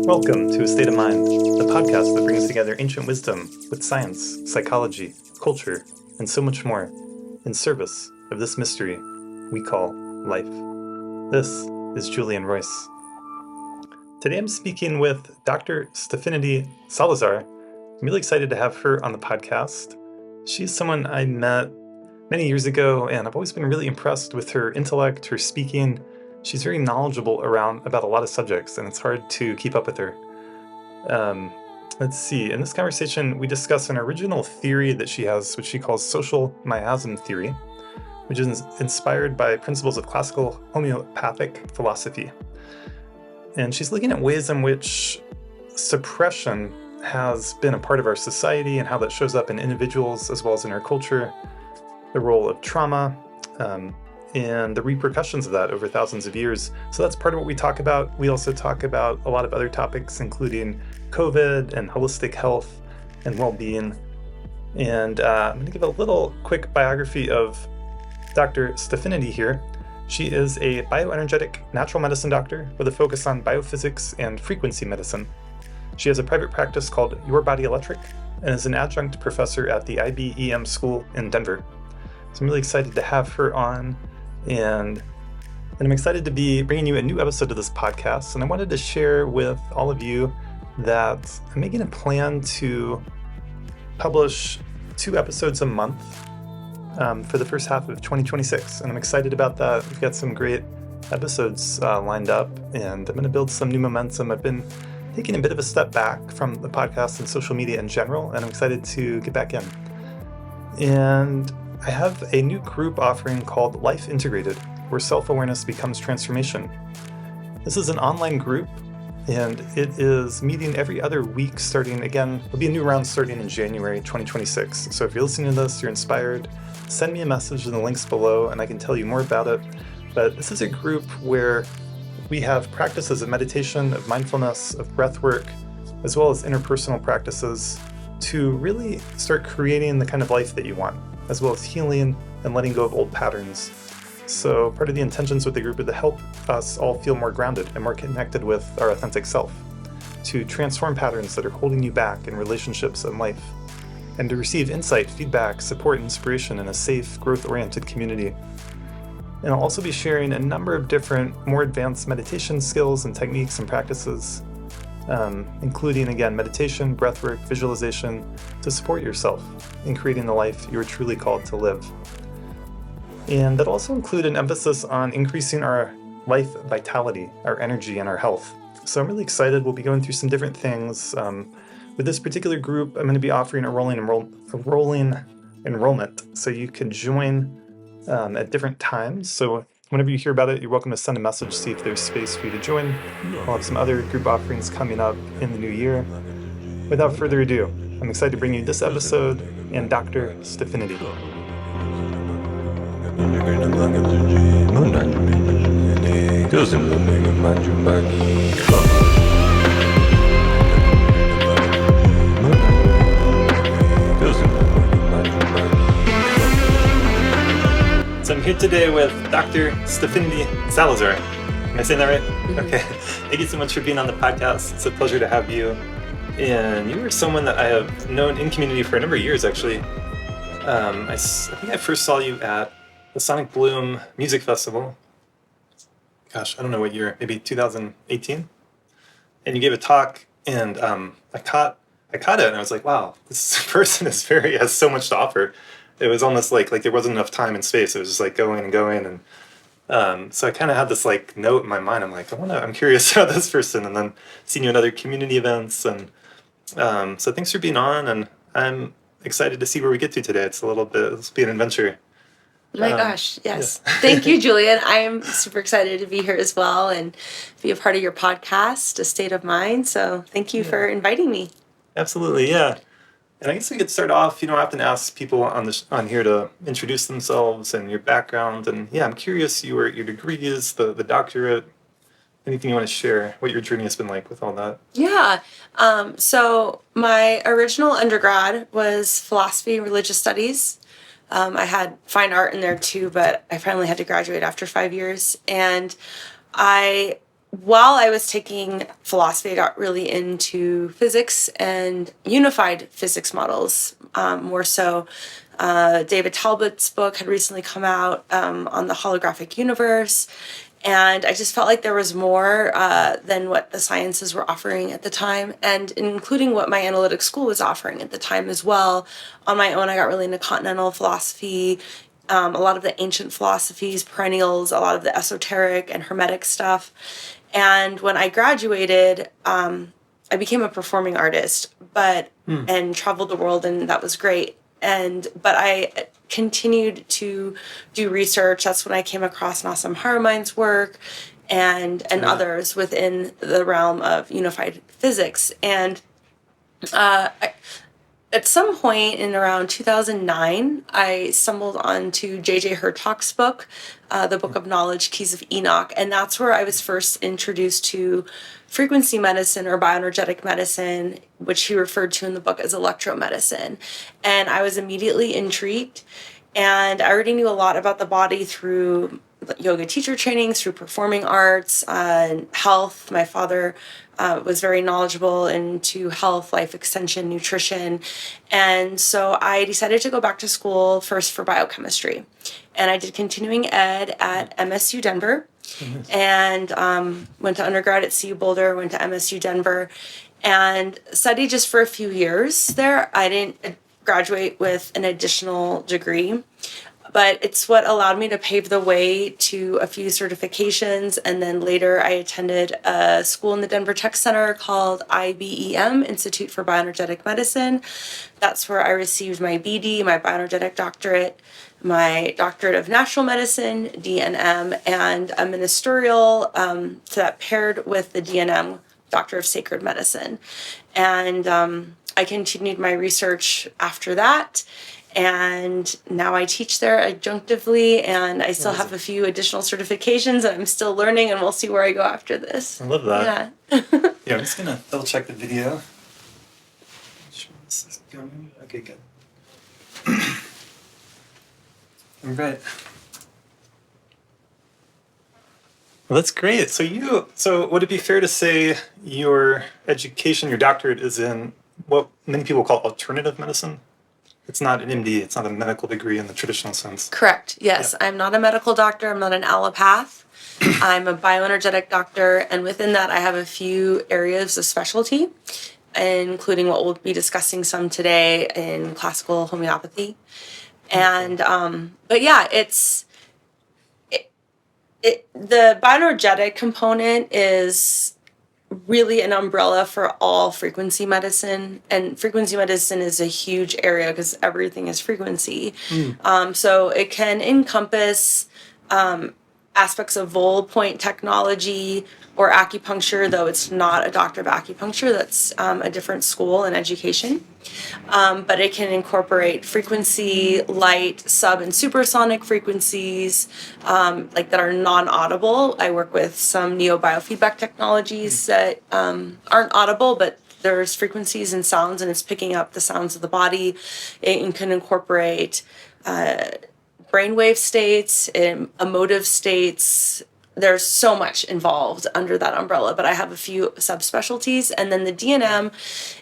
Welcome to A State of Mind, the podcast that brings together ancient wisdom with science, psychology, culture, and so much more in service of this mystery we call life. This is Julian Royce. Today I'm speaking with Dr. Stephinity Salazar. I'm really excited to have her on the podcast. She's someone I met many years ago, and I've always been really impressed with her intellect, her speaking. She's very knowledgeable about a lot of subjects, and it's hard to keep up with her. Let's see. In this conversation, we discuss an original theory that she has, which she calls social miasm theory, which is inspired by principles of classical homeopathic philosophy. And she's looking at ways in which suppression has been a part of our society and how that shows up in individuals as well as in our culture, the role of trauma, and the repercussions of that over thousands of years. So that's part of what we talk about. We also talk about a lot of other topics, including COVID and holistic health and well-being. And I'm going to give a little quick biography of Dr. Stephinity here. She is a bioenergetic natural medicine doctor with a focus on biophysics and frequency medicine. She has a private practice called Your Body Electric and is an adjunct professor at the IBEM school in Denver. So I'm really excited to have her on. And I'm excited to be bringing you a new episode of this podcast. And I wanted to share with all of you that I'm making a plan to publish 2 episodes a month for the first half of 2026. And I'm excited about that. We've got some great episodes lined up, and I'm going to build some new momentum. I've been taking a bit of a step back from the podcast and social media in general, and I'm excited to get back in. And I have a new group offering called Life Integrated, where self-awareness becomes transformation. This is an online group, and it is meeting every other week starting, again, there'll be a new round starting in January 2026. So if you're listening to this, you're inspired, send me a message in the links below and I can tell you more about it. But this is a group where we have practices of meditation, of mindfulness, of breath work, as well as interpersonal practices to really start creating the kind of life that you want, as well as healing and letting go of old patterns. So part of the intentions with the group are to help us all feel more grounded and more connected with our authentic self, to transform patterns that are holding you back in relationships and life, and to receive insight, feedback, support, and inspiration in a safe, growth-oriented community. And I'll also be sharing a number of different, more advanced meditation skills and techniques and practices, including, again, meditation, breathwork, visualization, to support yourself in creating the life you are truly called to live. And that'll also include an emphasis on increasing our life vitality, our energy, and our health. So I'm really excited. We'll be going through some different things. With this particular group, I'm going to be offering a rolling enrollment, so you can join at different times. So whenever you hear about it, you're welcome to send a message, see if there's space for you to join. We'll have some other group offerings coming up in the new year. Without further ado, I'm excited to bring you this episode and Dr. Stephinity. So I'm here today with Dr. Stephinity Salazar. Am I saying that right? Mm-hmm. Okay. Thank you so much for being on the podcast. It's a pleasure to have you. And you are someone that I have known in community for a number of years, actually. I think I first saw you at the Sonic Bloom Music Festival. Gosh, I don't know what year, maybe 2018. And you gave a talk, and I caught it, and I was like, wow, this person has so much to offer. It was almost like there wasn't enough time and space. It was just like going and going, and so I kind of had this note in my mind. I'm like, I'm curious about this person, and then seeing you at other community events, and so thanks for being on, and I'm excited to see where we get to today. It'll be an adventure. My gosh, yes. Yeah. Thank you, Julian. I'm super excited to be here as well and be a part of your podcast, A State of Mind. So thank you for inviting me. Absolutely, yeah. And I guess we could start off, I often ask people on here to introduce themselves and your background. And yeah, I'm curious, your degree is, the doctorate, anything you want to share, what your journey has been like with all that? Yeah. So my original undergrad was philosophy and religious studies. I had fine art in there too, but I finally had to graduate after 5 years. And I while I was taking philosophy, I got really into physics and unified physics models, more so. David Talbot's book had recently come out on the holographic universe. And I just felt like there was more than what the sciences were offering at the time, and including what my analytic school was offering at the time as well. On my own, I got really into continental philosophy, a lot of the ancient philosophies, perennials, a lot of the esoteric and hermetic stuff. And when I graduated, I became a performing artist, and traveled the world, and that was great. But I continued to do research. That's when I came across Nassim Haramein's work and others within the realm of unified physics. And at some point in around 2009, I stumbled onto J.J. Hertog's book, The Book of Knowledge, Keys of Enoch, and that's where I was first introduced to frequency medicine or bioenergetic medicine, which he referred to in the book as electromedicine. And I was immediately intrigued, and I already knew a lot about the body through yoga teacher trainings, through performing arts, health. My father was very knowledgeable into health, life extension, nutrition. And so I decided to go back to school first for biochemistry. And I did continuing ed at MSU Denver, and went to undergrad at CU Boulder, went to MSU Denver, and studied just for a few years there. I didn't graduate with an additional degree, but it's what allowed me to pave the way to a few certifications. And then later I attended a school in the Denver Tech Center called IBEM, Institute for Bioenergetic Medicine. That's where I received my BD, my bioenergetic doctorate, my doctorate of natural medicine, DNM, and a ministerial that paired with the DNM, Doctor of Sacred Medicine. And I continued my research after that. And now I teach there adjunctively, and I still have a few additional certifications, and I'm still learning, and we'll see where I go after this. I love that. Yeah. Yeah, I'm just gonna double check the video. Sure this is going. Okay, good. All right. Well, that's great. So would it be fair to say your education, your doctorate is in what many people call alternative medicine? It's not an MD, it's not a medical degree in the traditional sense. Correct. Yes. Yeah. I'm not a medical doctor. I'm not an allopath. I'm a bioenergetic doctor. And within that, I have a few areas of specialty, including what we'll be discussing some today in classical homeopathy. And, but yeah, the bioenergetic component is really an umbrella for all frequency medicine, and frequency medicine is a huge area because everything is frequency. So it can encompass aspects of vol point technology or acupuncture, though it's not a doctor of acupuncture. That's a different school and education. But it can incorporate frequency, light, sub and supersonic frequencies, like that are non-audible. I work with some neo-biofeedback technologies that aren't audible, but there's frequencies and sounds, and it's picking up the sounds of the body. It can incorporate brainwave states, emotive states. There's so much involved under that umbrella, but I have a few subspecialties. And then the DNM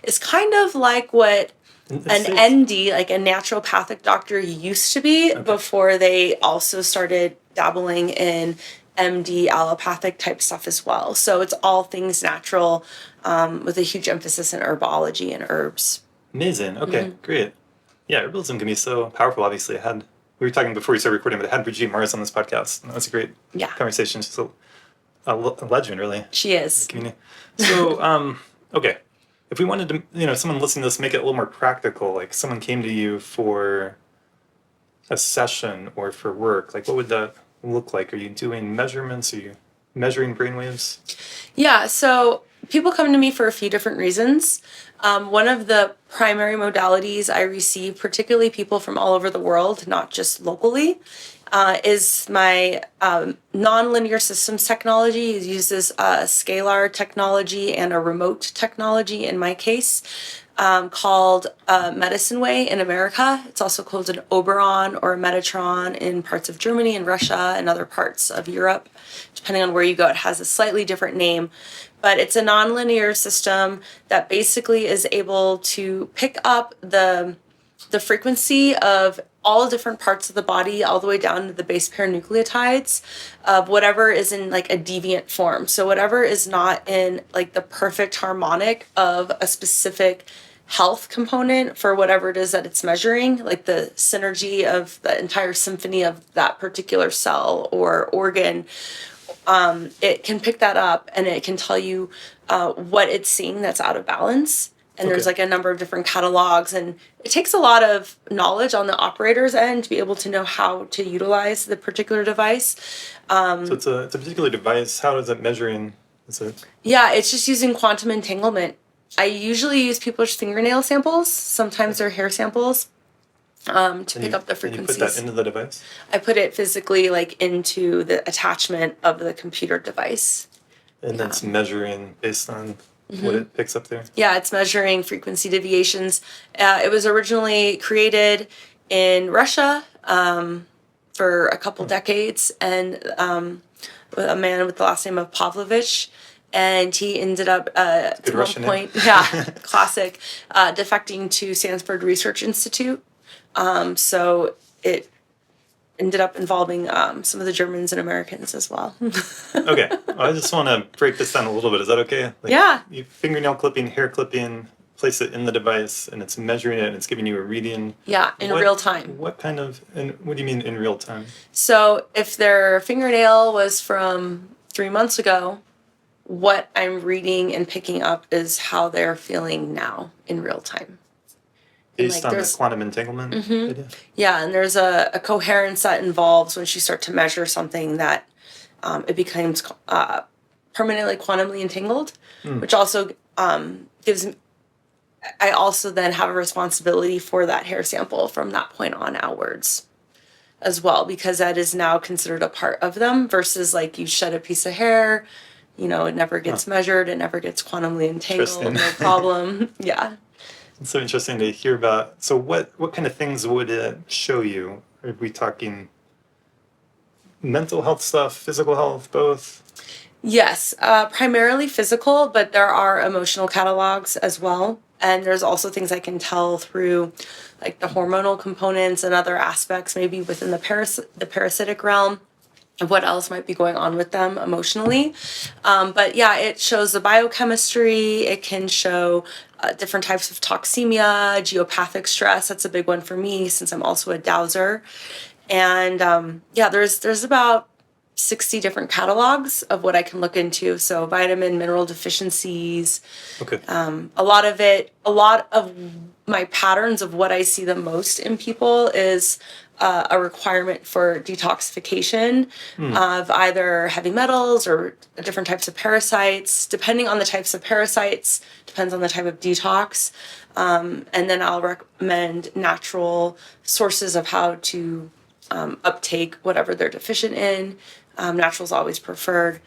is kind of like what an ND, like a naturopathic doctor, used to be before they also started dabbling in MD allopathic type stuff as well. So it's all things natural, with a huge emphasis in herbology and herbs. Amazing. Okay, great. Yeah, herbalism can be so powerful. Obviously, we were talking before we started recording, but I had Brigitte Mars on this podcast. And that was a great conversation. She's a legend, really. She is. So, okay. If we wanted to, someone listening to this, make it a little more practical, like someone came to you for a session or for work, like what would that look like? Are you doing measurements? Are you measuring brainwaves? Yeah, so people come to me for a few different reasons. One of the primary modalities I receive, particularly people from all over the world, not just locally, is my nonlinear systems technology. It uses scalar technology and a remote technology in my case. called Medicine Way in America. It's also called an Oberon or a Metatron in parts of Germany and Russia and other parts of Europe. Depending on where you go, it has a slightly different name. But it's a nonlinear system that basically is able to pick up the frequency of all different parts of the body, all the way down to the base pair nucleotides of whatever is in like a deviant form. So whatever is not in like the perfect harmonic of a specific health component for whatever it is that it's measuring, like the synergy of the entire symphony of that particular cell or organ. It can pick that up and it can tell you what it's seeing that's out of balance. And there's like a number of different catalogs, and it takes a lot of knowledge on the operator's end to be able to know how to utilize the particular device. So it's a particular device. How is it measuring? Yeah, it's just using quantum entanglement. I usually use people's fingernail samples, sometimes their hair samples, to pick up the frequencies. And you put that into the device? I put it physically like into the attachment of the computer device. And that's measuring based on what it picks up there? Yeah, it's measuring frequency deviations. It was originally created in Russia for a couple decades, and a man with the last name of Pavlovich. And he ended up at one point, classic, defecting to Stanford Research Institute. So it ended up involving some of the Germans and Americans as well. Okay. I just want to break this down a little bit. Is that okay? You fingernail clipping, hair clipping, place it in the device, and it's measuring it, and it's giving you a reading. Yeah, in real time. What kind of, and what do you mean in real time? So if their fingernail was from 3 months ago, what I'm reading and picking up is how they're feeling now in real time. Based on the quantum entanglement idea? Yeah, and there's a coherence that involves once you start to measure something that it becomes permanently quantumly entangled, which also gives me, I also then have a responsibility for that hair sample from that point on outwards as well, because that is now considered a part of them versus like you shed a piece of hair, it never gets measured, it never gets quantumly entangled, no problem. Yeah. It's so interesting to hear about. So what kind of things would it show you? Are we talking mental health stuff, physical health, both? Yes, primarily physical, but there are emotional catalogs as well. And there's also things I can tell through like the hormonal components and other aspects, maybe within the parasitic realm, of what else might be going on with them emotionally. But yeah, it shows the biochemistry. It can show different types of toxemia, geopathic stress. That's a big one for me since I'm also a dowser. And there's about 60 different catalogs of what I can look into. So vitamin, mineral deficiencies. Okay. A lot of my patterns of what I see the most in people is a requirement for detoxification of either heavy metals or different types of parasites. Depending on the types of parasites, depends on the type of detox. And then I'll recommend natural sources of how to uptake whatever they're deficient in. Natural is always preferred.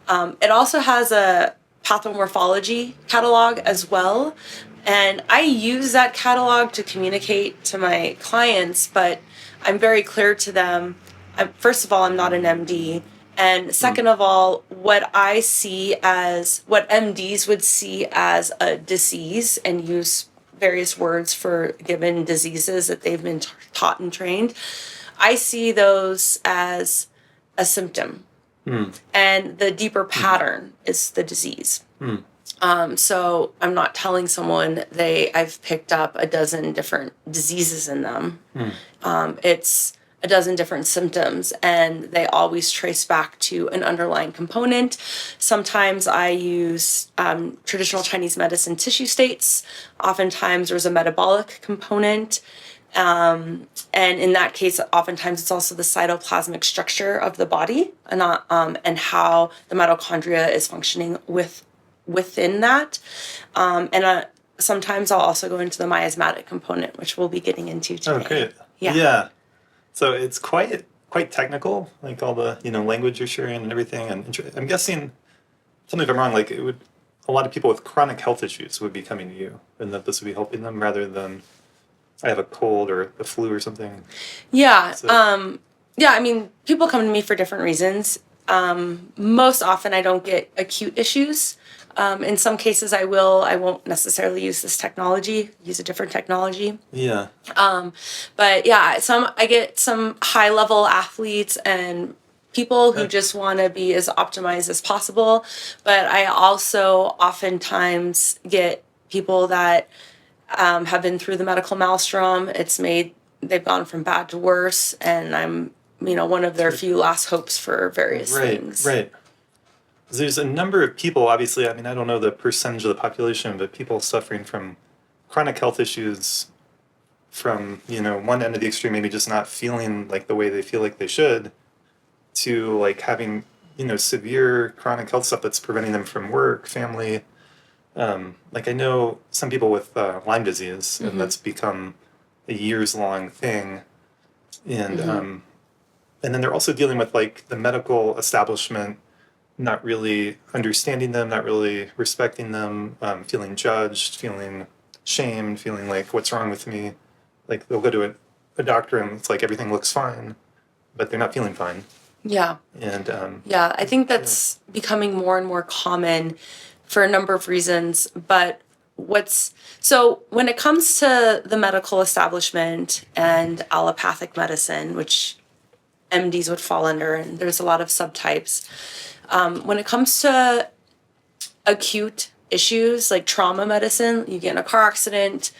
It also has a pathomorphology catalog as well. And I use that catalog to communicate to my clients, but I'm very clear to them. First of all, I'm not an MD. And second of all, what I see as what MDs would see as a disease and use various words for given diseases that they've been taught and trained, I see those as a symptom. And the deeper pattern is the disease. So I'm not telling someone I've picked up a dozen different diseases in them. It's a dozen different symptoms, and they always trace back to an underlying component. Sometimes I use traditional Chinese medicine tissue states. Oftentimes there's a metabolic component. And in that case, oftentimes it's also the cytoplasmic structure of the body and how the mitochondria is functioning within that. And sometimes I'll also go into the miasmatic component, which we'll be getting into today. Oh, great. Yeah. So it's quite technical, like all the language you're sharing and everything. And I'm guessing, tell me if I'm wrong, like it would a lot of people with chronic health issues would be coming to you, and that this would be helping them rather than I have a cold or a flu or something. Yeah. So, Yeah, I mean, people come to me for different reasons. Most often I don't get acute issues. In some cases I will. I won't necessarily use this technology, use a different technology. yeah. But yeah, I get some high level athletes and people who just want to be as optimized as possible. But I also oftentimes get people that have been through the medical maelstrom. They've gone from bad to worse, and I'm, one of their few last hopes for various things. Right. There's a number of people, obviously, I mean, I don't know the percentage of the population, but people suffering from chronic health issues from, one end of the extreme, maybe just not feeling like the way they feel like they should, to like having, severe chronic health stuff that's preventing them from work, family. Like I know some people with Lyme disease, and that's become a years long thing. And then they're also dealing with like the medical establishment not really understanding them, not really respecting them, feeling judged, feeling shamed, feeling like, what's wrong with me? Like they'll go to a doctor and it's like everything looks fine, but they're not feeling fine. Yeah. And Yeah, I think that's becoming more and more common for a number of reasons. But so when it comes to the medical establishment and allopathic medicine, which MDs would fall under, and there's a lot of subtypes. When it comes to acute issues like trauma medicine, you get in a car accident,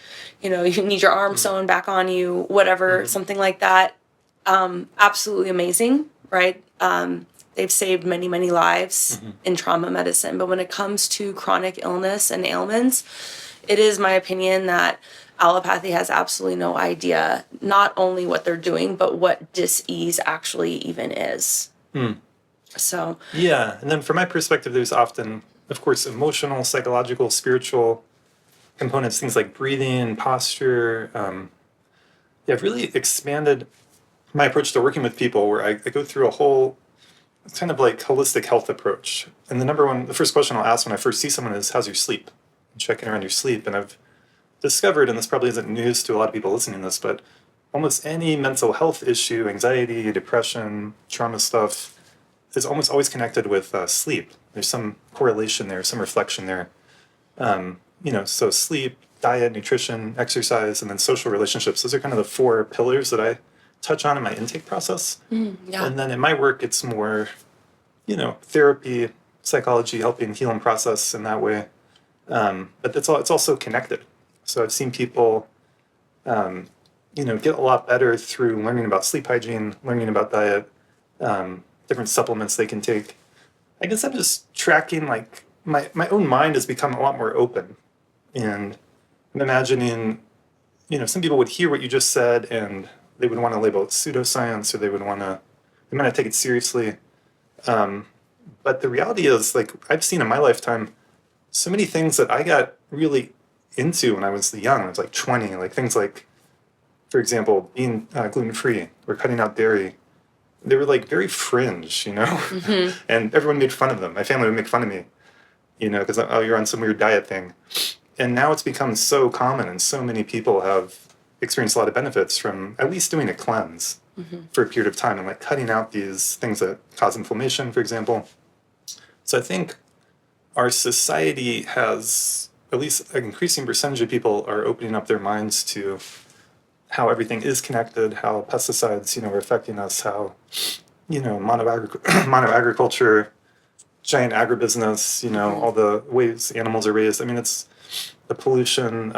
you need your arm sewn back on you, whatever, something like that. Absolutely amazing, right? They've saved many, many lives in trauma medicine. But when it comes to chronic illness and ailments, it is my opinion that allopathy has absolutely no idea not only what they're doing, but what dis-ease actually even is. So yeah, and then from my perspective, there's often, of course, emotional, psychological, spiritual components, things like breathing, posture. I've really expanded my approach to working with people where I go through a whole kind of like holistic health approach. And the first question I'll ask when I first see someone is, how's your sleep? Checking around your sleep. And I've discovered, and this probably isn't news to a lot of people listening to this, but almost any mental health issue, anxiety, depression, trauma stuff, is almost always connected with sleep. There's some correlation there, some reflection there. So sleep, diet, nutrition, exercise, and then social relationships. Those are kind of the 4 pillars that I touch on in my intake process. yeah. And then in my work, it's more, therapy, psychology, helping heal and process in that way. But it's also connected. So I've seen people, get a lot better through learning about sleep hygiene, learning about diet, different supplements they can take. I guess I'm just tracking, like, my own mind has become a lot more open. And I'm imagining, some people would hear what you just said and they would want to label it pseudoscience, or they might not take it seriously. But the reality is, like, I've seen in my lifetime so many things that I got really into when I was young. I was like 20, like things like, for example, being gluten-free or cutting out dairy. They were like very fringe, and everyone made fun of them. My family would make fun of me, because, oh, you're on some weird diet thing. And now it's become so common, and so many people have experienced a lot of benefits from at least doing a cleanse for a period of time and like cutting out these things that cause inflammation, for example. So I think our society has, at least an increasing percentage of people are opening up their minds to how everything is connected, how pesticides, are affecting us, how, monoagriculture, giant agribusiness, all the ways animals are raised. I mean, it's the pollution,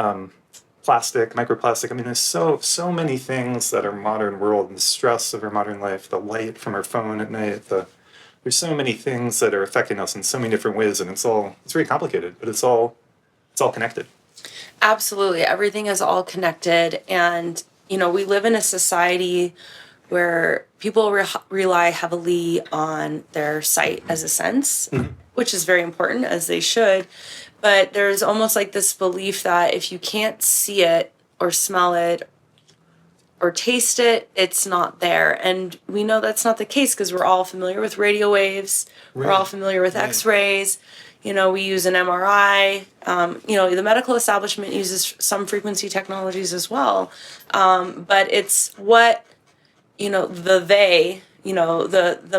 plastic, microplastic. I mean, there's so many things that our modern world and the stress of our modern life, the light from our phone at night, there's so many things that are affecting us in so many different ways, and it's very complicated, but it's all connected. Absolutely. Everything is all connected. And, we live in a society where people rely heavily on their sight as a sense, which is very important, as they should. But there's almost like this belief that if you can't see it or smell it or taste it, it's not there. And we know that's not the case because we're all familiar with radio waves. We're all familiar with X-rays. We use an MRI. The medical establishment uses some frequency technologies as well. But it's what, the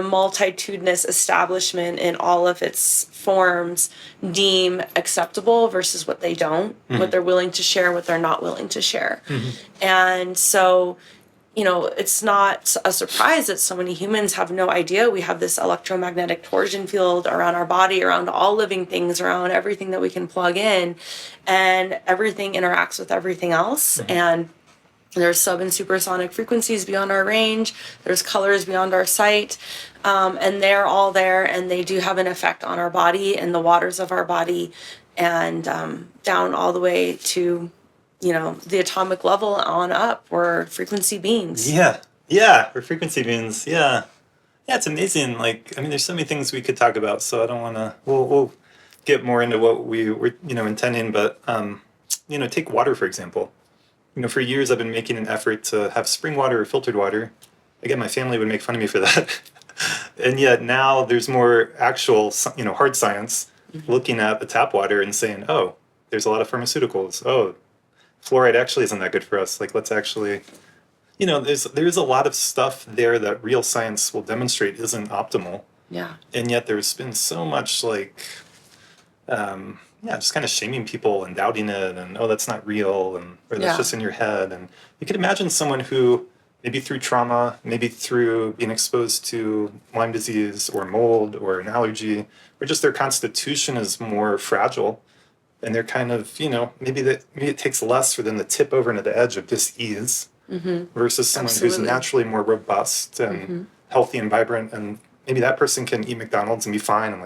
multitudinous establishment in all of its forms deem acceptable versus what they don't, what they're willing to share, what they're not willing to share. And so, it's not a surprise that so many humans have no idea we have this electromagnetic torsion field around our body, around all living things, around everything that we can plug in, and everything interacts with everything else. And there's sub and supersonic frequencies beyond our range. There's colors beyond our sight. And they're all there, and they do have an effect on our body and the waters of our body, and down all the way to, the atomic level on up. We're frequency beings. Yeah, we're frequency beings. Yeah, it's amazing. There's so many things we could talk about, so I don't want to. We'll get more into what we were, intending. But take water for example. For years I've been making an effort to have spring water or filtered water. Again, my family would make fun of me for that. And yet now there's more actual, hard science looking at the tap water and saying, oh, there's a lot of pharmaceuticals. Oh, fluoride actually isn't that good for us. Let's actually, there's a lot of stuff there that real science will demonstrate isn't optimal. Yeah. And yet there's been so much just kind of shaming people and doubting it, and that's not real, or that's just in your head. And you could imagine someone who maybe through trauma, maybe through being exposed to Lyme disease or mold or an allergy, or just their constitution is more fragile, and they're kind of, maybe it takes less for them to tip over into the edge of dis-ease versus someone who's naturally more robust and healthy and vibrant, and maybe that person can eat McDonald's and be fine, and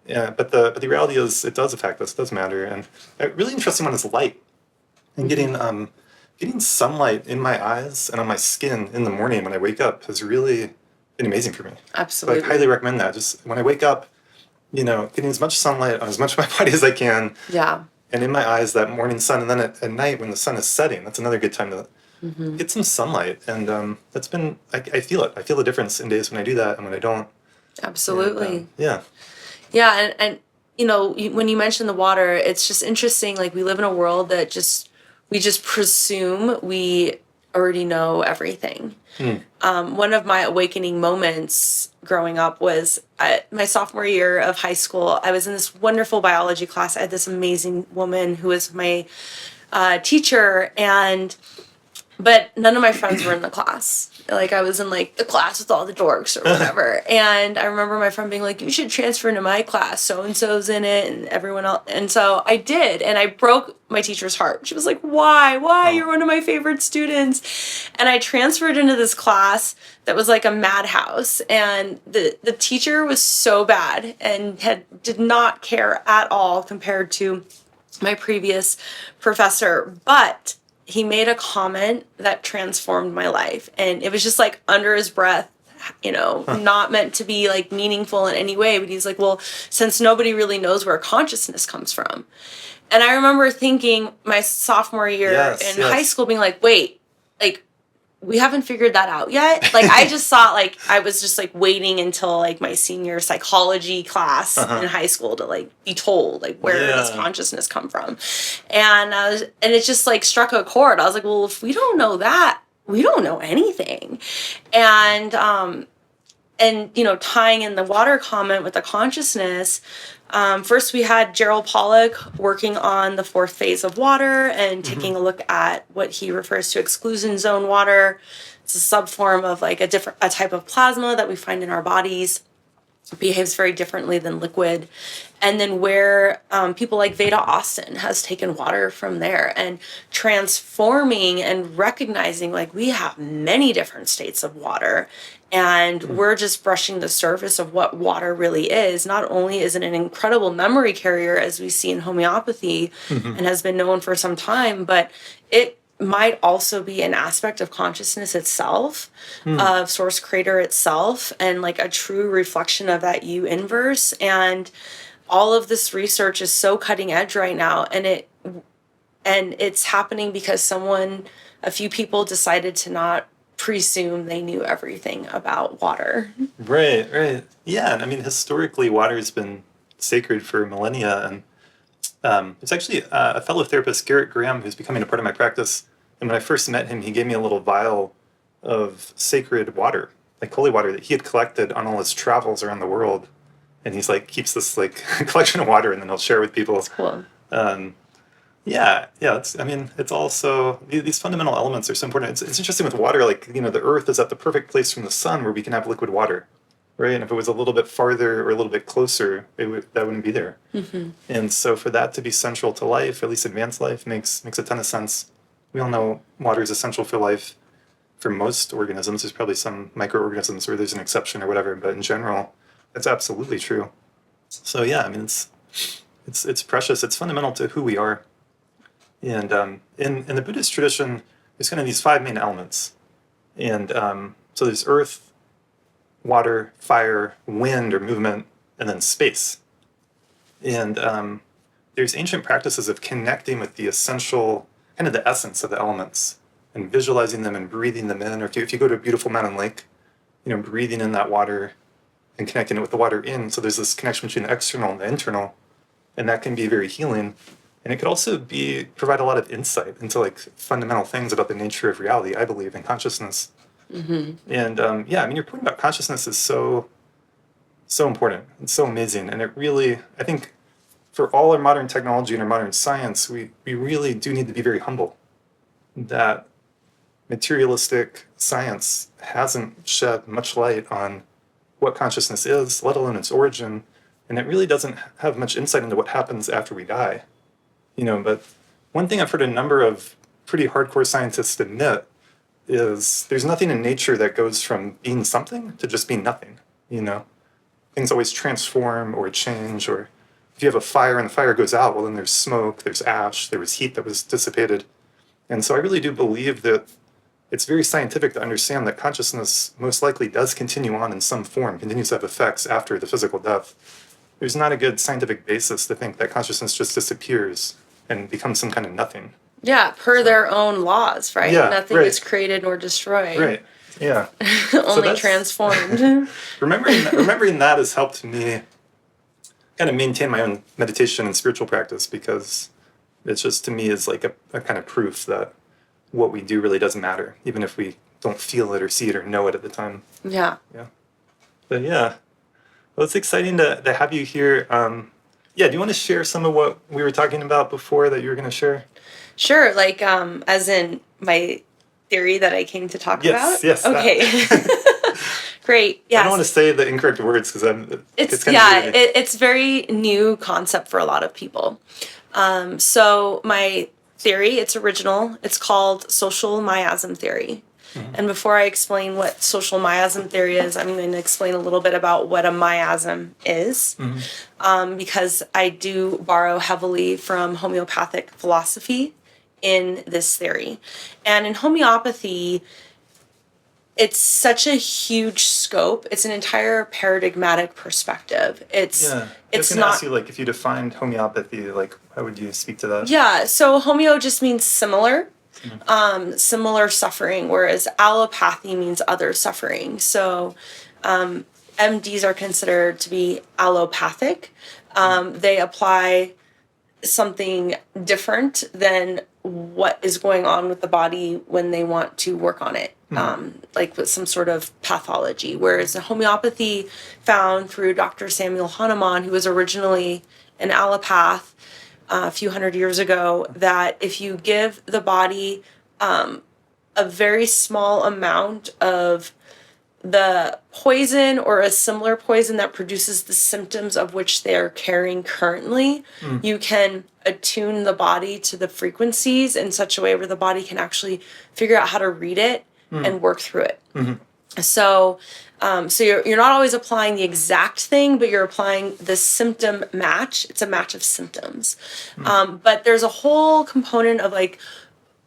Yeah, but the reality is it does affect us, it does matter. And a really interesting one is light. And getting sunlight in my eyes and on my skin in the morning when I wake up has really been amazing for me. Absolutely. So I highly recommend that. Just when I wake up, getting as much sunlight on as much of my body as I can. Yeah. And in my eyes, that morning sun. And then at night when the sun is setting, that's another good time to get some sunlight. And that's been, I feel it. I feel the difference in days when I do that and when I don't. Absolutely. And, yeah. Yeah, and when you mention the water, it's just interesting. We live in a world that we just presume we already know everything. One of my awakening moments growing up was at my sophomore year of high school. I was in this wonderful biology class. I had this amazing woman who was my teacher, but none of my friends were in the class. I was in the class with all the dorks or whatever. And I remember my friend being like, you should transfer into my class. So-and-so's in it and everyone else. And so I did. And I broke my teacher's heart. She was like, why? Why? You're one of my favorite students. And I transferred into this class that was like a madhouse. And the teacher was so bad and did not care at all compared to my previous professor. But he made a comment that transformed my life. And it was just under his breath, not meant to be meaningful in any way. But he's like, well, since nobody really knows where consciousness comes from. And I remember thinking my sophomore year in high school being wait, we haven't figured that out yet. I just thought I was just waiting until my senior psychology class in high school to be told where does consciousness come from, and it just struck a chord. I was like, well, if we don't know that, we don't know anything, and tying in the water comment with the consciousness. First, we had Gerald Pollack working on the fourth phase of water and taking a look at what he refers to exclusion zone water. It's a subform of a type of plasma that we find in our bodies. It behaves very differently than liquid. And then where people like Veda Austin has taken water from there and transforming and recognizing we have many different states of water. And we're just brushing the surface of what water really is. Not only is it an incredible memory carrier, as we see in homeopathy and has been known for some time, but it might also be an aspect of consciousness itself, of source creator itself, and a true reflection of that you inverse. And all of this research is so cutting edge right now, and it's happening because a few people decided to not presume they knew everything about water. Right. Yeah, and historically water has been sacred for millennia. And it's actually a fellow therapist, Garrett Graham, who's becoming a part of my practice. And when I first met him, he gave me a little vial of sacred water, like holy water that he had collected on all his travels around the world. And he's like, keeps this like collection of water, and then he'll share with people. That's cool. Yeah. It's also, these fundamental elements are so important. It's interesting with water, like, the earth is at the perfect place from the sun where we can have liquid water, right? And if it was a little bit farther or a little bit closer, that wouldn't be there. Mm-hmm. And so for that to be central to life, at least advanced life, makes a ton of sense. We all know water is essential for life for most organisms. There's probably some microorganisms where there's an exception or whatever, but in general, that's absolutely true. So yeah, it's precious. It's fundamental to who we are. And in the Buddhist tradition, there's kind of these 5 main elements. And so there's earth, water, fire, wind or movement, and then space. And there's ancient practices of connecting with the essential, kind of the essence of the elements, and visualizing them and breathing them in. Or if you go to a beautiful mountain lake, breathing in that water and connecting it with the water in. So there's this connection between the external and the internal. And that can be very healing. And it could also provide a lot of insight into like fundamental things about the nature of reality, I believe, and consciousness. Mm-hmm. And your point about consciousness is so important. It's so amazing. And it really, I think, for all our modern technology and our modern science, we really do need to be very humble. That materialistic science hasn't shed much light on what consciousness is, let alone its origin. And it really doesn't have much insight into what happens after we die. But one thing I've heard a number of pretty hardcore scientists admit is there's nothing in nature that goes from being something to just being nothing. Things always transform or change, or if you have a fire and the fire goes out, well, then there's smoke, there's ash, there was heat that was dissipated. And so I really do believe that it's very scientific to understand that consciousness most likely does continue on in some form, continues to have effects after the physical death. There's not a good scientific basis to think that consciousness just disappears and becomes some kind of nothing. Yeah, their own laws, right? Yeah, nothing right. is created nor destroyed. Right, yeah. Only transformed. remembering that has helped me kind of maintain my own meditation and spiritual practice, because it's just, to me, is like a kind of proof that what we do really doesn't matter, even if we don't feel it or see it or know it at the time. Yeah. Yeah. But yeah. Well, it's exciting to have you here. Do you want to share some of what we were talking about before that you were going to share? Sure, like as in my theory that I came to talk about? Yes. Okay. Great. Yeah. I don't want to say the incorrect words because it's very new concept for a lot of people. So my theory, it's original. It's called social miasm theory. Mm-hmm. And before I explain what social miasm theory is, I'm going to explain a little bit about what a miasm is, because I do borrow heavily from homeopathic philosophy in this theory. And in homeopathy, it's such a huge scope. It's an entire paradigmatic perspective. I was going to ask you, like, if you defined homeopathy, like, how would you speak to that? Yeah, so homeo just means similar. Similar suffering, whereas allopathy means other suffering. So MDs are considered to be allopathic. They apply something different than what is going on with the body when they want to work on it, like with some sort of pathology. Whereas the homeopathy found through Dr. Samuel Hahnemann, who was originally an allopath, a few hundred years ago, that if you give the body a very small amount of the poison or a similar poison that produces the symptoms of which they are carrying currently, you can attune the body to the frequencies in such a way where the body can actually figure out how to read it and work through it. So you're not always applying the exact thing, but you're applying the symptom match. It's a match of symptoms. But there's a whole component of like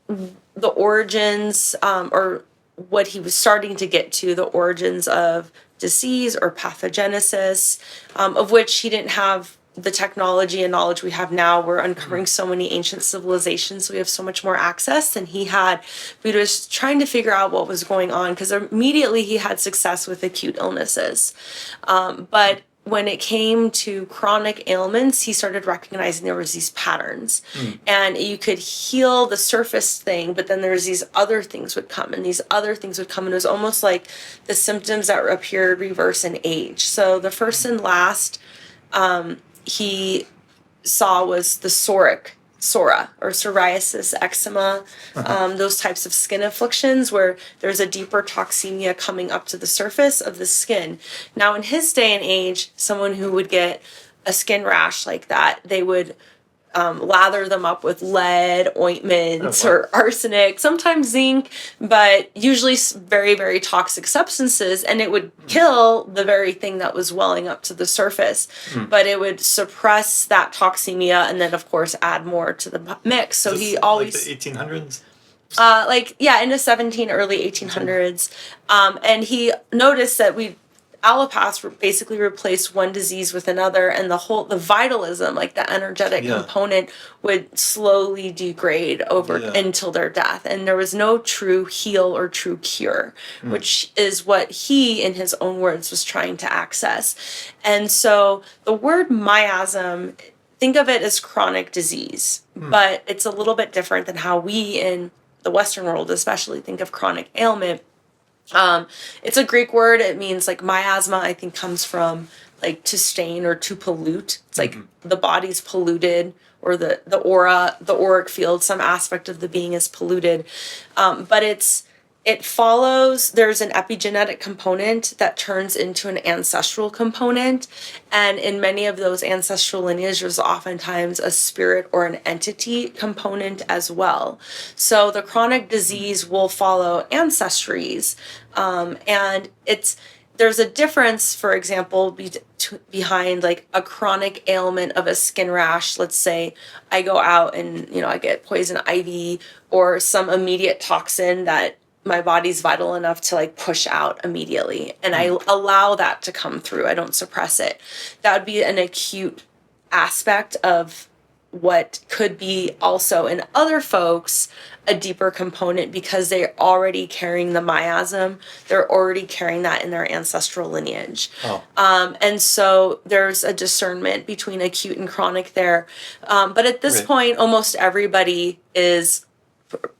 the origins, or what he was starting to get to, the origins of disease or pathogenesis, of which he didn't have the technology and knowledge we have now. We're uncovering so many ancient civilizations, so we have so much more access than he had. We were just trying to figure out what was going on, because immediately he had success with acute illnesses. But when it came to chronic ailments, he started recognizing there was these patterns, and you could heal the surface thing, but then there's these other things would come, and these other things would come, and it was almost like the symptoms that appeared reverse in age. So the first and last he saw was the psora or psoriasis, eczema, those types of skin afflictions where there's a deeper toxemia coming up to the surface of the skin. Now, in his day and age, someone who would get a skin rash like that, they would lather them up with lead, ointments, or arsenic, sometimes zinc, but usually very, very toxic substances, and it would kill the very thing that was welling up to the surface. But it would suppress that toxemia and then, of course, add more to the mix. So he always... Like the 1800s? Into 17, early 1800s. And he noticed that allopaths basically replaced one disease with another, and the vitalism, like the energetic component, would slowly degrade over until their death. And there was no true heal or true cure, which is what he, in his own words, was trying to access. And so the word miasm, think of it as chronic disease, but it's a little bit different than how we in the Western world especially think of chronic ailment. It's a Greek word. It means like miasma, I think, comes from like to stain or to pollute. It's like the body's polluted, or the aura, the auric field, some aspect of the being is polluted. But it follows, there's an epigenetic component that turns into an ancestral component. And in many of those ancestral lineages, there's oftentimes a spirit or an entity component as well. So the chronic disease will follow ancestries. And there's a difference, for example, behind like a chronic ailment of a skin rash. Let's say I go out and, I get poison ivy or some immediate toxin that my body's vital enough to like push out immediately, and I allow that to come through. I don't suppress it. That would be an acute aspect of what could be also in other folks a deeper component, because they're already carrying the miasm. They're already carrying that in their ancestral lineage. And so there's a discernment between acute and chronic there. But at this point, almost everybody is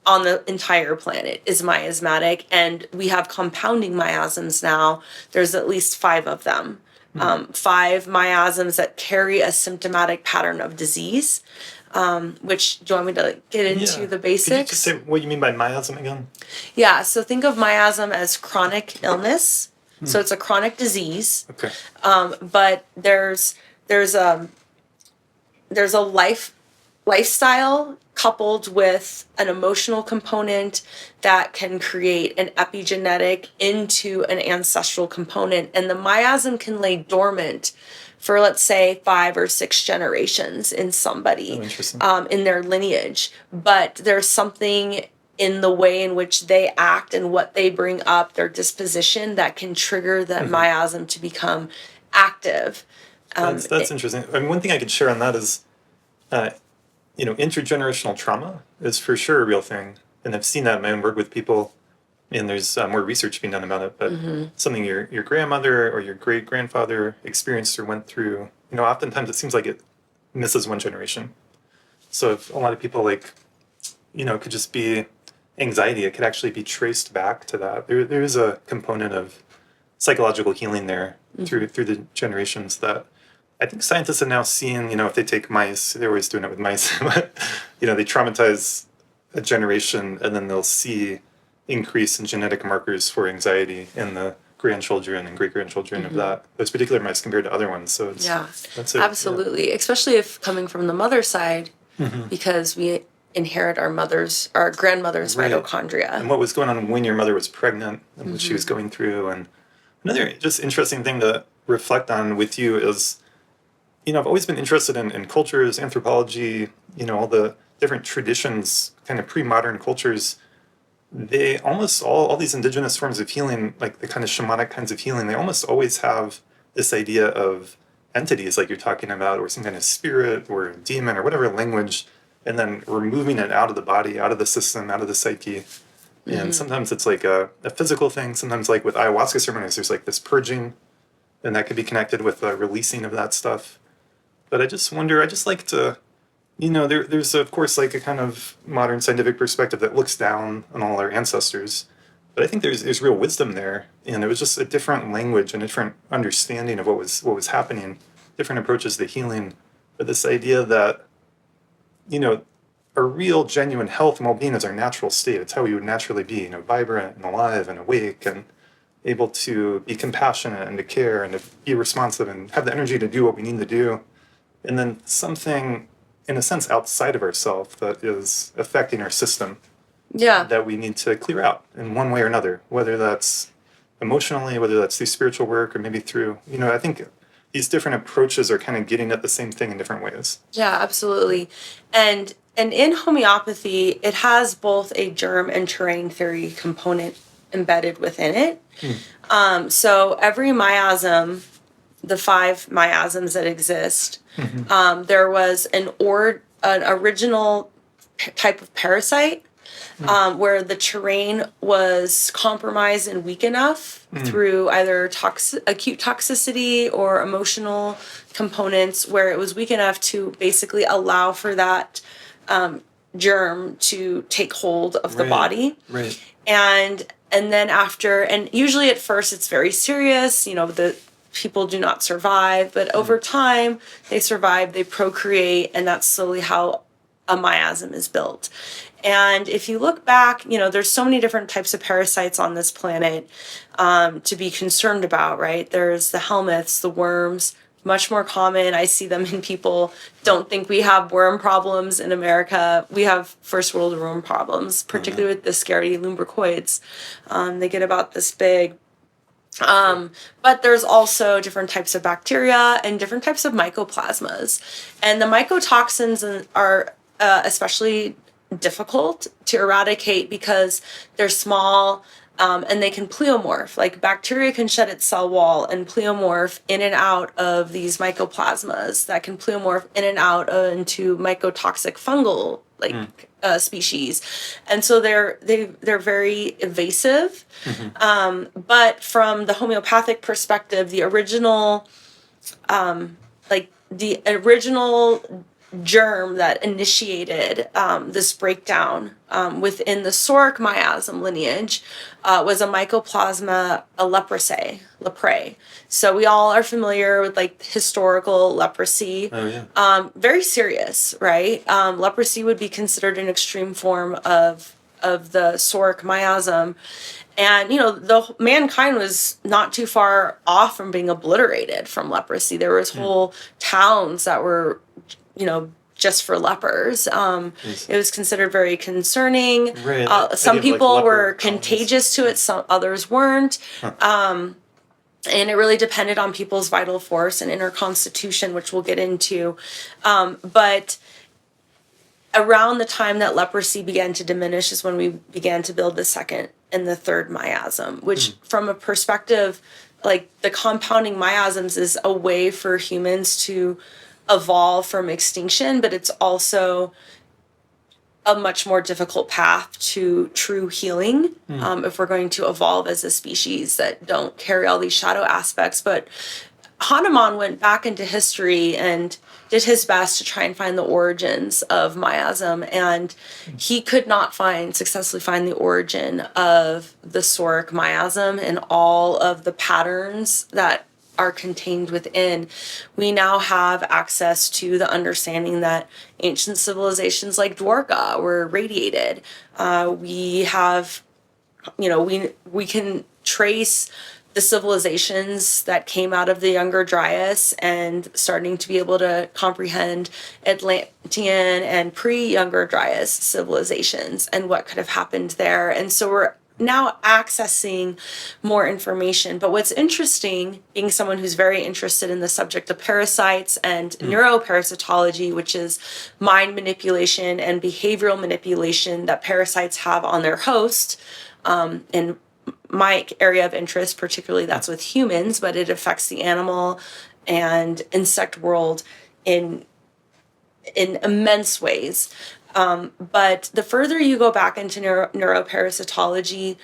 on the entire planet is miasmatic, and we have compounding miasms now. There's at least 5 of them. 5 miasms that carry a symptomatic pattern of disease, which, do you want me to get into the basics? Could you just say what you mean by miasm again? Yeah, so think of miasm as chronic illness. So it's a chronic disease. Okay. But there's a lifestyle coupled with an emotional component that can create an epigenetic into an ancestral component. And the miasm can lay dormant for, let's say, 5 or 6 generations in somebody, in their lineage. But there's something in the way in which they act and what they bring up, their disposition, that can trigger that miasm to become active. That's interesting. I mean, one thing I could share on that is, intergenerational trauma is for sure a real thing. And I've seen that in my own work with people, and there's more research being done about it, but something your grandmother or your great-grandfather experienced or went through, oftentimes it seems like it misses one generation. So if a lot of people it could just be anxiety, it could actually be traced back to that. There is a component of psychological healing there through the generations that I think scientists are now seeing, if they take mice, they're always doing it with mice, but, they traumatize a generation and then they'll see increase in genetic markers for anxiety in the grandchildren and great-grandchildren of those particular mice compared to other ones. So that's absolutely. Yeah. Especially if coming from the mother side, because we inherit our grandmother's mitochondria. And what was going on when your mother was pregnant and what she was going through. And another just interesting thing to reflect on with you is, I've always been interested in cultures, anthropology, all the different traditions, kind of pre-modern cultures. They almost all these indigenous forms of healing, like the kind of shamanic kinds of healing, they almost always have this idea of entities like you're talking about, or some kind of spirit or a demon or whatever language, and then removing it out of the body, out of the system, out of the psyche. And sometimes it's like a physical thing. Sometimes, like with ayahuasca ceremonies, there's like this purging and that could be connected with the releasing of that stuff. But I just wonder, I just like to, there's of course like a kind of modern scientific perspective that looks down on all our ancestors. But I think there's real wisdom there, and it was just a different language and a different understanding of what was happening, different approaches to healing. But this idea that, our real genuine health and well-being is our natural state. It's how we would naturally be, vibrant and alive and awake and able to be compassionate and to care and to be responsive and have the energy to do what we need to do. And then something, in a sense, outside of ourselves that is affecting our system. Yeah. That we need to clear out in one way or another, whether that's emotionally, whether that's through spiritual work, or maybe through, I think these different approaches are kind of getting at the same thing in different ways. Yeah, absolutely. And in homeopathy, it has both a germ and terrain theory component embedded within it. So every miasm, the 5 miasms that exist, there was an original type of parasite where the terrain was compromised and weak enough through either acute toxicity or emotional components, where it was weak enough to basically allow for that germ to take hold of the body. Right. And then after, and usually at first it's very serious, the people do not survive, but over time they survive, they procreate, and that's slowly how a miasm is built. And if you look back, there's so many different types of parasites on this planet to be concerned about, right? There's the helminths, the worms, much more common. I see them in people. Don't think we have worm problems in America. We have first world worm problems, particularly with the scary lumbricoids. They get about this big. But there's also different types of bacteria and different types of mycoplasmas. And the mycotoxins are especially difficult to eradicate because they're small and they can pleomorph. Like bacteria can shed its cell wall and pleomorph in and out of these mycoplasmas that can pleomorph in and out into mycotoxic fungal species, and so they're very invasive. But from the homeopathic perspective, the original germ that initiated this breakdown within the Soric miasm lineage was a mycoplasma, a leprae. So we all are familiar with historical leprosy. Oh, yeah. Very serious, right? Leprosy would be considered an extreme form of the Soric miasm. And, the mankind was not too far off from being obliterated from leprosy. There was whole towns that were just for lepers. It was considered very concerning. Right. Some people were contagious to it, some others weren't. And it really depended on people's vital force and inner constitution, which we'll get into. But around the time that leprosy began to diminish is when we began to build the second and the third miasm, which from a perspective, the compounding miasms is a way for humans to evolve from extinction, but it's also a much more difficult path to true healing if we're going to evolve as a species that don't carry all these shadow aspects. But Hahnemann went back into history and did his best to try and find the origins of miasm, and he could not successfully find the origin of the Soric miasm and all of the patterns that are contained within. We now have access to the understanding that ancient civilizations like Dwarka were radiated. We have, we can trace the civilizations that came out of the Younger Dryas and starting to be able to comprehend Atlantean and pre-Younger Dryas civilizations and what could have happened there. And so we're now accessing more information. But what's interesting, being someone who's very interested in the subject of parasites and neuroparasitology, which is mind manipulation and behavioral manipulation that parasites have on their host, in my area of interest, particularly that's with humans, but it affects the animal and insect world in immense ways. But the further you go back into neuroparasitology,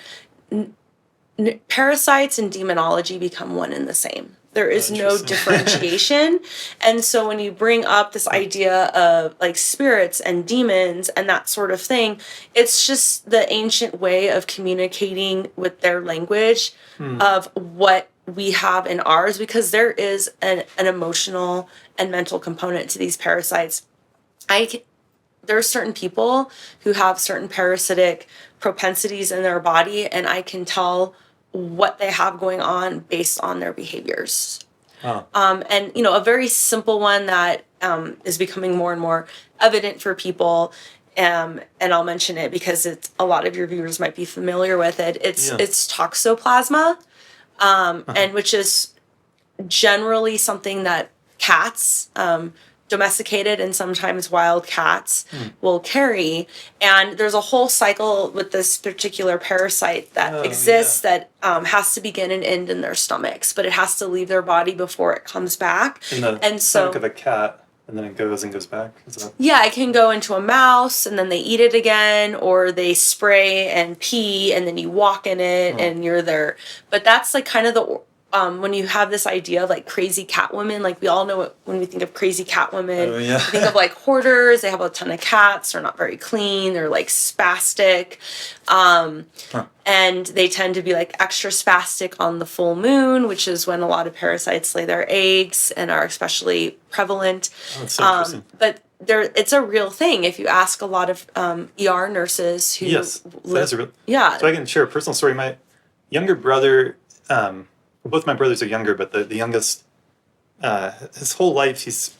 parasites and demonology become one and the same. There is no Interesting. differentiation. And so when you bring up this idea of like spirits and demons and that sort of thing, it's just the ancient way of communicating with their language of what we have in ours, because there is an emotional and mental component to these parasites. There are certain people who have certain parasitic propensities in their body, and I can tell what they have going on based on their behaviors. Wow. And a very simple one that is becoming more and more evident for people, and I'll mention it because it's a lot of your viewers might be familiar with it. It's toxoplasma, and which is generally something that cats, domesticated and sometimes wild cats, will carry. And there's a whole cycle with this particular parasite that exists that has to begin and end in their stomachs, but it has to leave their body before it comes back. In the stomach of a cat, and then it goes and goes back? Yeah, it can go into a mouse and then they eat it again, or they spray and pee and then you walk in it and you're there. But that's like kind of the when you have this idea of like crazy cat women, like we all know it, when we think of crazy cat women, we think of like hoarders. They have a ton of cats. They're not very clean. They're like spastic. And they tend to be like extra spastic on the full moon, which is when a lot of parasites lay their eggs and are especially prevalent. Oh, that's so interesting. But it's a real thing. If you ask a lot of ER nurses who that's a real. So I can share a personal story. My younger brother, both my brothers are younger, but the youngest, his whole life he's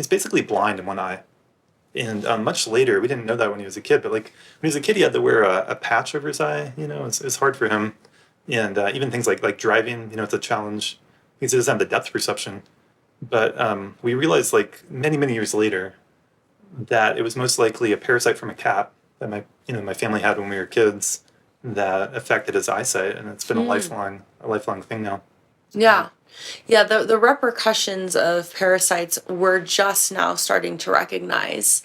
basically blind in one eye. And much later, we didn't know that when he was a kid, but like when he was a kid, he had to wear a patch over his eye. It's hard for him. And even things like driving, it's a challenge because he doesn't have the depth perception. But we realized like many, many years later that it was most likely a parasite from a cat that my family had when we were kids that affected his eyesight, and it's been a lifelong thing now. Yeah. The repercussions of parasites we're just now starting to recognize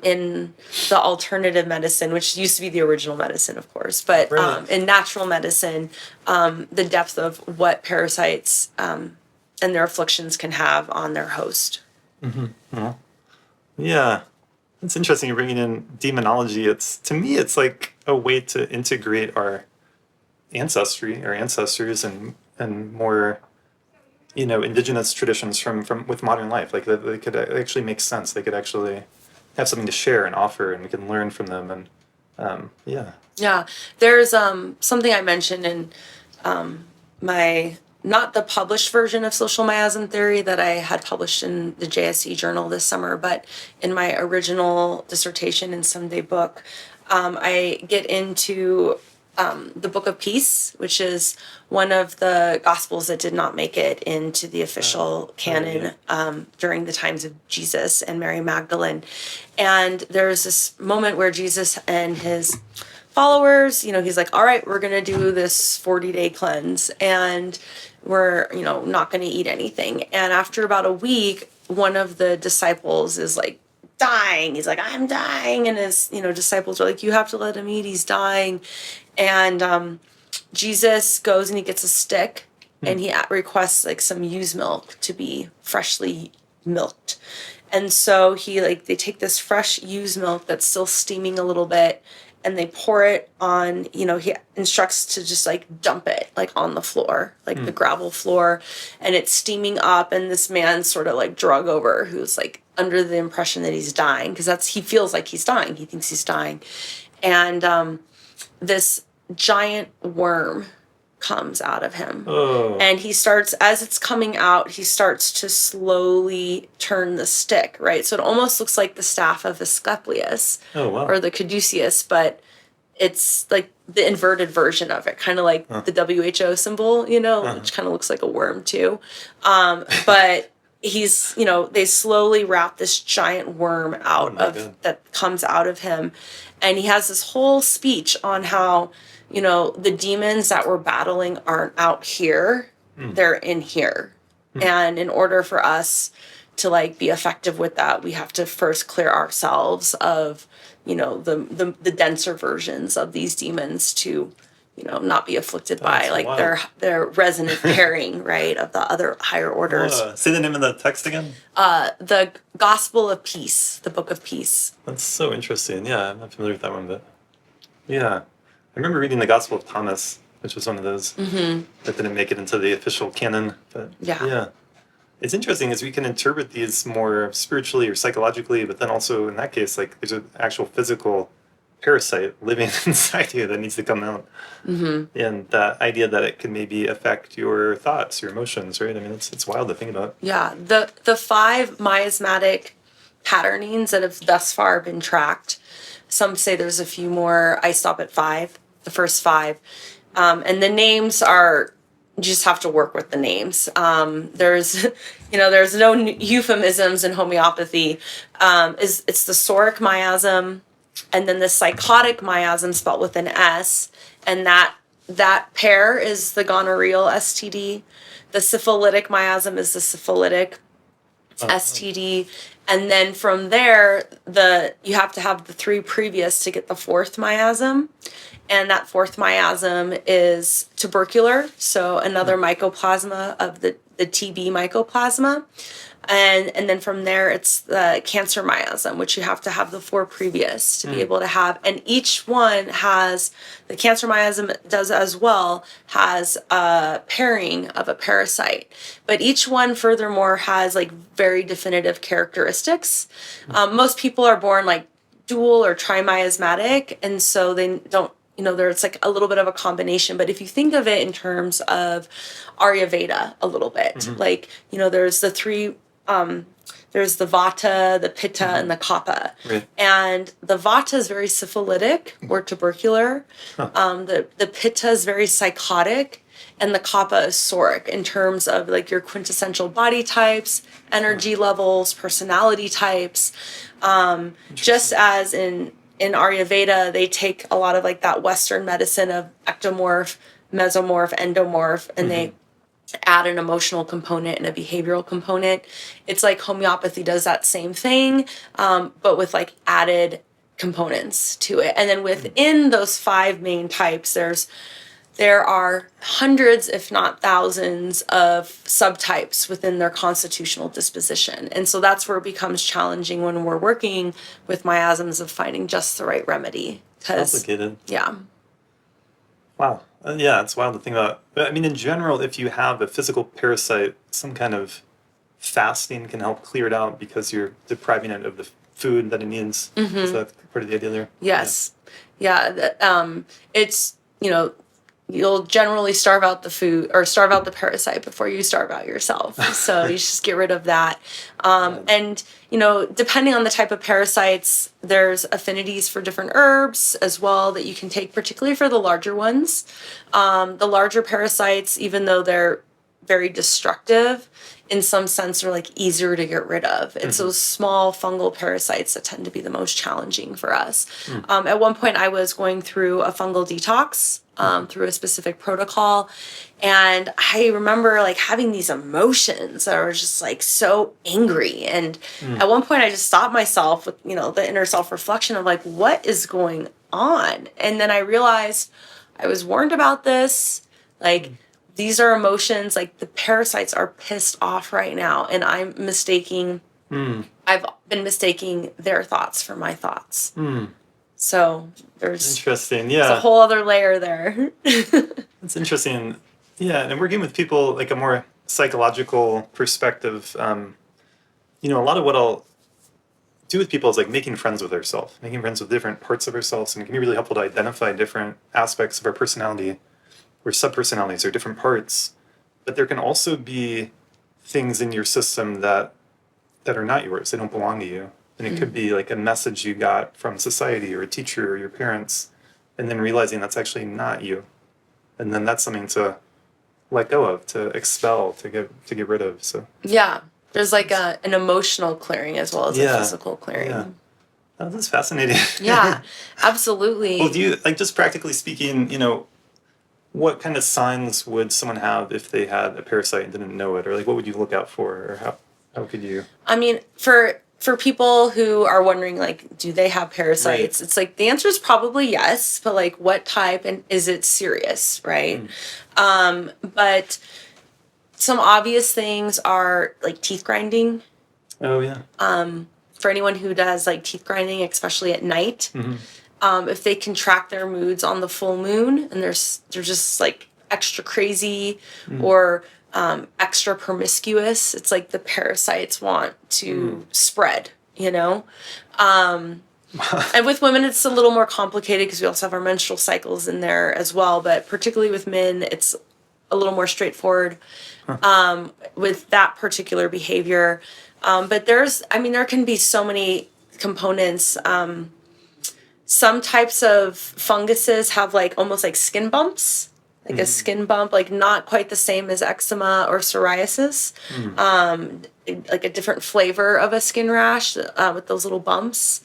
in the alternative medicine, which used to be the original medicine, of course, but in natural medicine, the depth of what parasites and their afflictions can have on their host. Yeah. It's interesting you're bringing in demonology. To me, it's like a way to integrate our ancestors and more, indigenous traditions from with modern life. Like they could actually make sense. They could actually have something to share and offer, and we can learn from them. And Yeah, there's something I mentioned in my, not the published version of social miasm theory that I had published in the JSC journal this summer, but in my original dissertation and someday book, I get into the Book of Peace, which is one of the Gospels that did not make it into the official canon during the times of Jesus and Mary Magdalene. And there's this moment where Jesus and his followers, he's like, all right, we're going to do this 40-day cleanse and we're, not going to eat anything. And after about a week, one of the disciples is like dying. He's like, I'm dying. And his, disciples are like, you have to let him eat. He's dying. And Jesus goes and he gets a stick and he requests like some ewe's milk to be freshly milked. And so they take this fresh ewe's milk that's still steaming a little bit and they pour it on, he instructs to just like dump it like on the floor, like the gravel floor, and it's steaming up. And this man's sort of like drug over who's like under the impression that he's dying because he feels like he's dying. He thinks he's dying. And this giant worm comes out of him. And he starts, as it's coming out, he starts to slowly turn the stick, right? So it almost looks like the staff of Asclepius or the caduceus, but it's like the inverted version of it, kind of like the WHO symbol, which kind of looks like a worm too. But he's, they slowly wrap this giant worm out that comes out of him. And he has this whole speech on how, the demons that we're battling aren't out here, they're in here. And in order for us to like be effective with that, we have to first clear ourselves of, the denser versions of these demons to, not be afflicted That's by like wild. their resonant pairing, right, of the other higher orders. Say the name of the text again. The Gospel of Peace, the Book of Peace. That's so interesting. Yeah, I'm not familiar with that one, but yeah. I remember reading the Gospel of Thomas, which was one of those that didn't make it into the official canon. But yeah. It's interesting as we can interpret these more spiritually or psychologically, but then also in that case, like there's an actual physical parasite living inside you that needs to come out. And that idea that it can maybe affect your thoughts, your emotions, right? I mean, it's wild to think about. Yeah, the 5 miasmatic patternings that have thus far been tracked. Some say there's a few more. I stop at 5, the first 5. And the names are, you just have to work with the names. There's, there's no euphemisms in homeopathy. It's the soric miasm, and then the psychotic miasm spelled with an S, and that pair is the gonorrheal STD. The syphilitic miasm is the syphilitic STD, and then from there, you have to have the 3 previous to get the 4th miasm, and that 4th miasm is tubercular, so another mycoplasma of the TB mycoplasma, and then from there it's the cancer miasm, which you have to have the 4 previous to be able to have, and each one has, the cancer miasm does as well, has a pairing of a parasite, but each one furthermore has like very definitive characteristics. Most people are born like dual or trimiasmatic, and so they don't, there's like a little bit of a combination, but if you think of it in terms of Ayurveda a little bit, like, there's the 3, there's the Vata, the Pitta, and the Kapha. Right. And the Vata is very syphilitic or tubercular. The Pitta is very psychotic, and the Kapha is soric in terms of like your quintessential body types, energy levels, personality types. Just as in Ayurveda, they take a lot of like that Western medicine of ectomorph, mesomorph, endomorph, and they add an emotional component and a behavioral component. It's like homeopathy does that same thing, but with like added components to it. And then within those 5 main types, there are hundreds, if not thousands, of subtypes within their constitutional disposition. And so that's where it becomes challenging when we're working with miasms of finding just the right remedy. Complicated. Yeah. Wow. Yeah, it's wild to think about. But I mean, in general, if you have a physical parasite, some kind of fasting can help clear it out because you're depriving it of the food that it needs. Is that part of the idea there? Yes. Yeah. It's, you'll generally starve out the food or starve out the parasite before you starve out yourself. So you just get rid of that. And, depending on the type of parasites, there's affinities for different herbs as well that you can take, particularly for the larger ones. The larger parasites, even though they're very destructive, in some sense are like easier to get rid of. It's those small fungal parasites that tend to be the most challenging for us. At one point I was going through a fungal detox through a specific protocol, and I remember like having these emotions that were just like so angry, and at one point I just stopped myself with the inner self-reflection of like, what is going on? And then I realized I was warned about this, like these are emotions, like the parasites are pissed off right now, and I've been mistaking their thoughts for my thoughts. So there's interesting. There's a whole other layer there. It's interesting. Yeah, and working with people like a more psychological perspective, a lot of what I'll do with people is like making friends with ourselves, making friends with different parts of ourselves, and it can be really helpful to identify different aspects of our personality or subpersonalities or different parts. But there can also be things in your system that are not yours. They don't belong to you. And it could be like a message you got from society or a teacher or your parents, and then realizing that's actually not you. And then that's something to let go of, to expel, to get rid of. So yeah, there's like an emotional clearing as well as a physical clearing. Yeah. Oh, that's fascinating. Yeah, absolutely. Well, do you, like, just practically speaking, what kind of signs would someone have if they had a parasite and didn't know it? Or like, what would you look out for? Or how could you? I mean, for for people who are wondering, like, do they have parasites? Right. It's like, the answer is probably yes, but like, what type, and is it serious, right? But some obvious things are like teeth grinding. Oh, yeah. For anyone who does like teeth grinding, especially at night, if they contract their moods on the full moon and they're just like extra crazy or extra promiscuous, it's like the parasites want to spread, you know? And with women, it's a little more complicated because we also have our menstrual cycles in there as well. But particularly with men, it's a little more straightforward with that particular behavior. But there can be so many components. Some types of funguses have like almost like skin bumps, like a skin bump, like not quite the same as eczema or psoriasis, like a different flavor of a skin rash with those little bumps.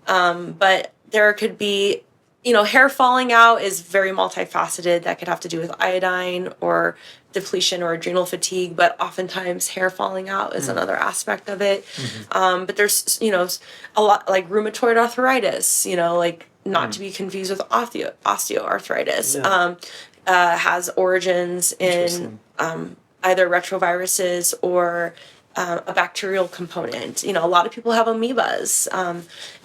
But there could be, hair falling out is very multifaceted. That could have to do with iodine or depletion or adrenal fatigue, but oftentimes hair falling out is another aspect of it. But there's, a lot like rheumatoid arthritis, like not to be confused with osteoarthritis, has origins in either retroviruses or a bacterial component. A lot of people have amoebas,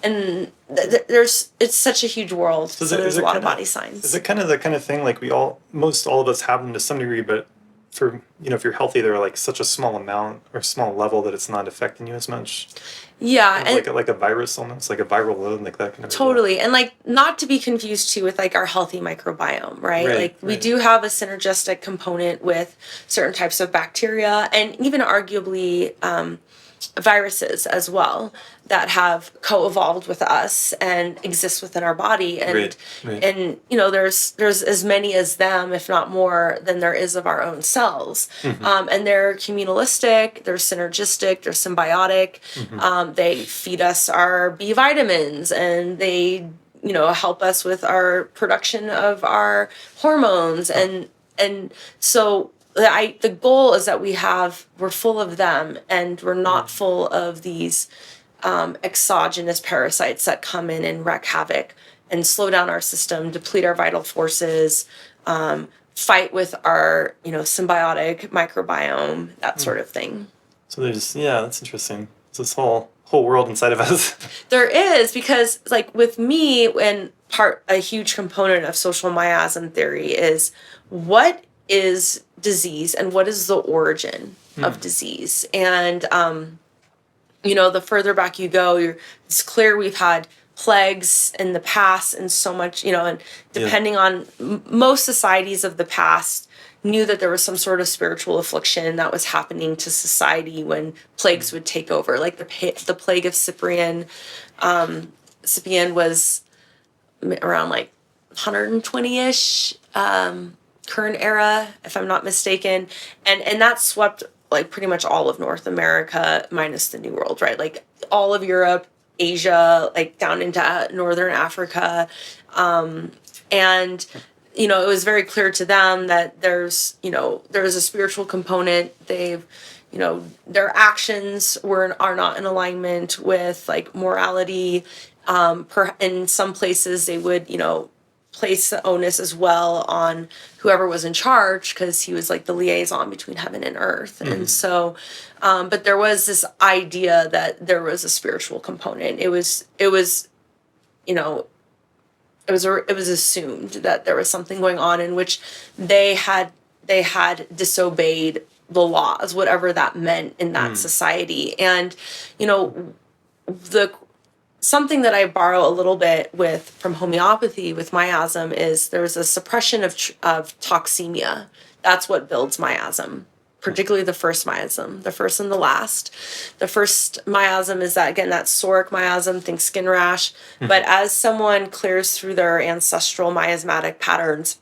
and it's such a huge world. So there's a lot of body signs. Is it kind of the kind of thing like most all of us have them to some degree, but for if you're healthy, they're like such a small amount or small level that it's not affecting you as much. Yeah, and like a virus, almost like a viral load, like that kind of totally. And like not to be confused too with like our healthy microbiome, right? Like we do have a synergistic component with certain types of bacteria and even arguably viruses as well that have co-evolved with us and exist within our body, and and there's as many as them, if not more, than there is of our own cells. And they're communalistic, they're synergistic, they're symbiotic. They feed us our B vitamins, and they help us with our production of our hormones, and so the goal is that we're full of them, and we're not full of these exogenous parasites that come in and wreak havoc and slow down our system, deplete our vital forces, fight with our symbiotic microbiome, that sort of thing. So that's interesting. It's this whole world inside of us. There is, because like with me, and a huge component of social miasm theory is what is disease and what is the origin of disease. And the further back you go, it's clear we've had plagues in the past, and so much, and depending on most societies of the past knew that there was some sort of spiritual affliction that was happening to society when plagues would take over, like the plague of Cyprian. Cyprian was around like 120-ish, current era, if I'm not mistaken, and that swept like pretty much all of North America minus the New World, right? Like all of Europe, Asia, like down into Northern Africa, and it was very clear to them that there's a spiritual component. They've their actions are not in alignment with like morality. In some places they would place the onus as well on whoever was in charge, because he was like the liaison between heaven and earth. And so but there was this idea that there was a spiritual component. It was assumed that there was something going on in which they had disobeyed the laws, whatever that meant in that society. And something that I borrow a little bit from homeopathy with miasm is there's a suppression of toxemia. That's what builds miasm, particularly the first miasm, the first and the last. The first miasm is that psoric miasm, think skin rash. But as someone clears through their ancestral miasmatic patterns,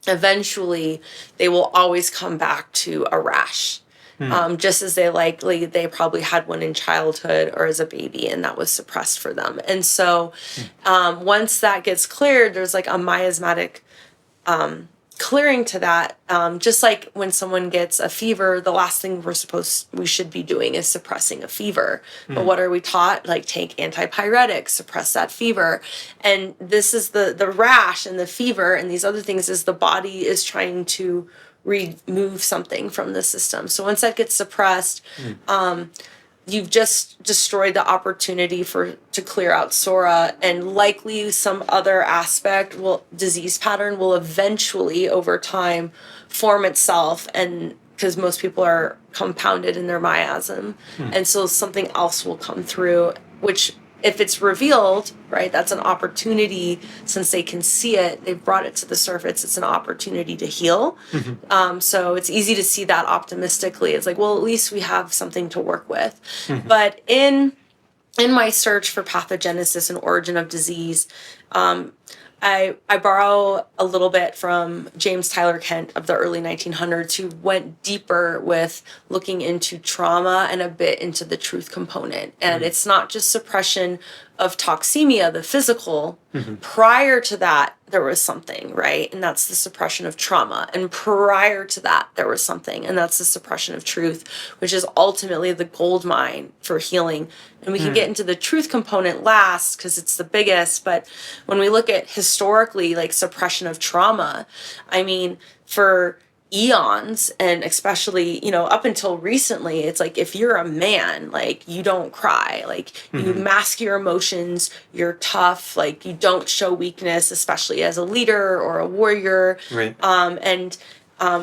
eventually they will always come back to a rash. Just as they probably had one in childhood or as a baby, and that was suppressed for them. And so once that gets cleared, there's like a miasmatic clearing to that, just like when someone gets a fever, the last thing we should be doing is suppressing a fever. But what are we taught? Like, take antipyretics, suppress that fever. And this is the rash and the fever and these other things is the body is trying to remove something from the system. So once that gets suppressed, you've just destroyed the opportunity to clear out sora, and likely some other disease pattern will eventually over time form itself, and because most people are compounded in their miasm, and so something else will come through, which if it's revealed, right, that's an opportunity. Since they can see it, they've brought it to the surface, it's an opportunity to heal. So it's easy to see that optimistically. It's like, well, at least we have something to work with. But in my search for pathogenesis and origin of disease, I borrow a little bit from James Tyler Kent of the early 1900s, who went deeper with looking into trauma and a bit into the truth component. And it's not just suppression of toxemia, the physical. Prior to that, there was something, right? And that's the suppression of trauma. And prior to that, there was something, and that's the suppression of truth, which is ultimately the gold mine for healing. And we can get into the truth component last because it's the biggest. But when we look at historically, like suppression of trauma, I mean, for eons, and especially, up until recently, it's like, if you're a man, like, you don't cry, like, you mask your emotions, you're tough, like, you don't show weakness, especially as a leader or a warrior. Right.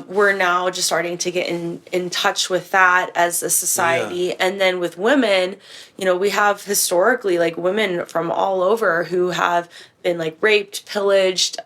We're now just starting to get in touch with that as a society. Yeah. And then with women, we have historically, like, women from all over who have been, like, raped, pillaged,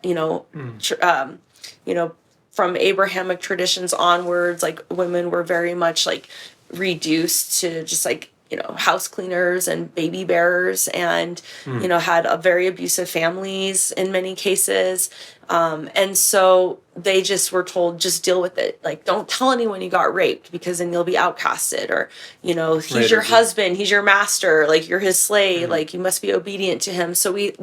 from Abrahamic traditions onwards, like, women were very much, like, reduced to just, like, house cleaners and baby bearers, and, had a very abusive families in many cases. And so they just were told, just deal with it. Like, don't tell anyone you got raped, because then you'll be outcasted, or, he's your husband, he's your master, like, you're his slave, like, you must be obedient to him. So we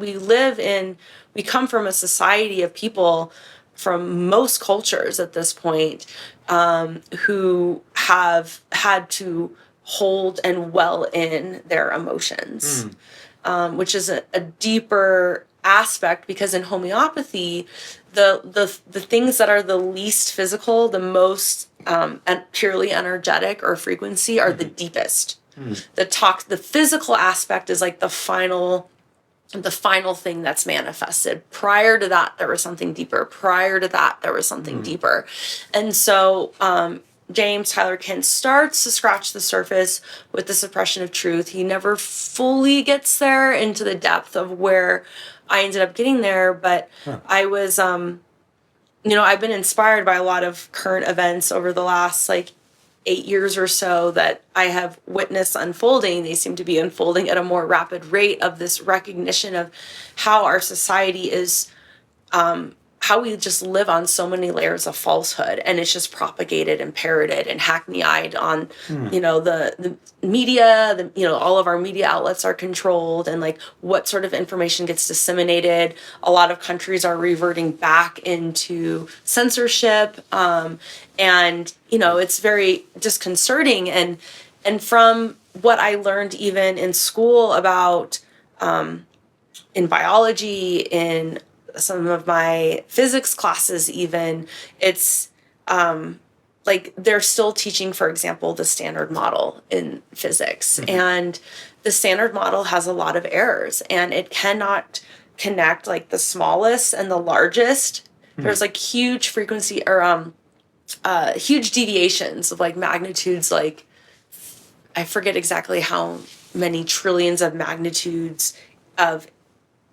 come from a society of people from most cultures at this point, who have had to hold and well in their emotions, which is a deeper aspect, because in homeopathy, the things that are the least physical, the most purely energetic or frequency, are the deepest. The physical aspect is like the final thing that's manifested. Prior to that, there was something deeper. Prior to that, there was something deeper. And so James Tyler Kent starts to scratch the surface with the suppression of truth. He never fully gets there into the depth of where I ended up getting there, but I was, I've been inspired by a lot of current events over the last, 8 years or so that I have witnessed unfolding. They seem to be unfolding at a more rapid rate, of this recognition of how our society is, how we just live on so many layers of falsehood, and it's just propagated and parroted and hackneyed on, the media, all of our media outlets are controlled, and like what sort of information gets disseminated. A lot of countries are reverting back into censorship. And, it's very disconcerting. And from what I learned even in school about, in biology, in some of my physics classes even, it's they're still teaching, for example, the standard model in physics. And the standard model has a lot of errors, and it cannot connect like the smallest and the largest. There's like huge frequency or huge deviations of like magnitudes, like I forget exactly how many trillions of magnitudes of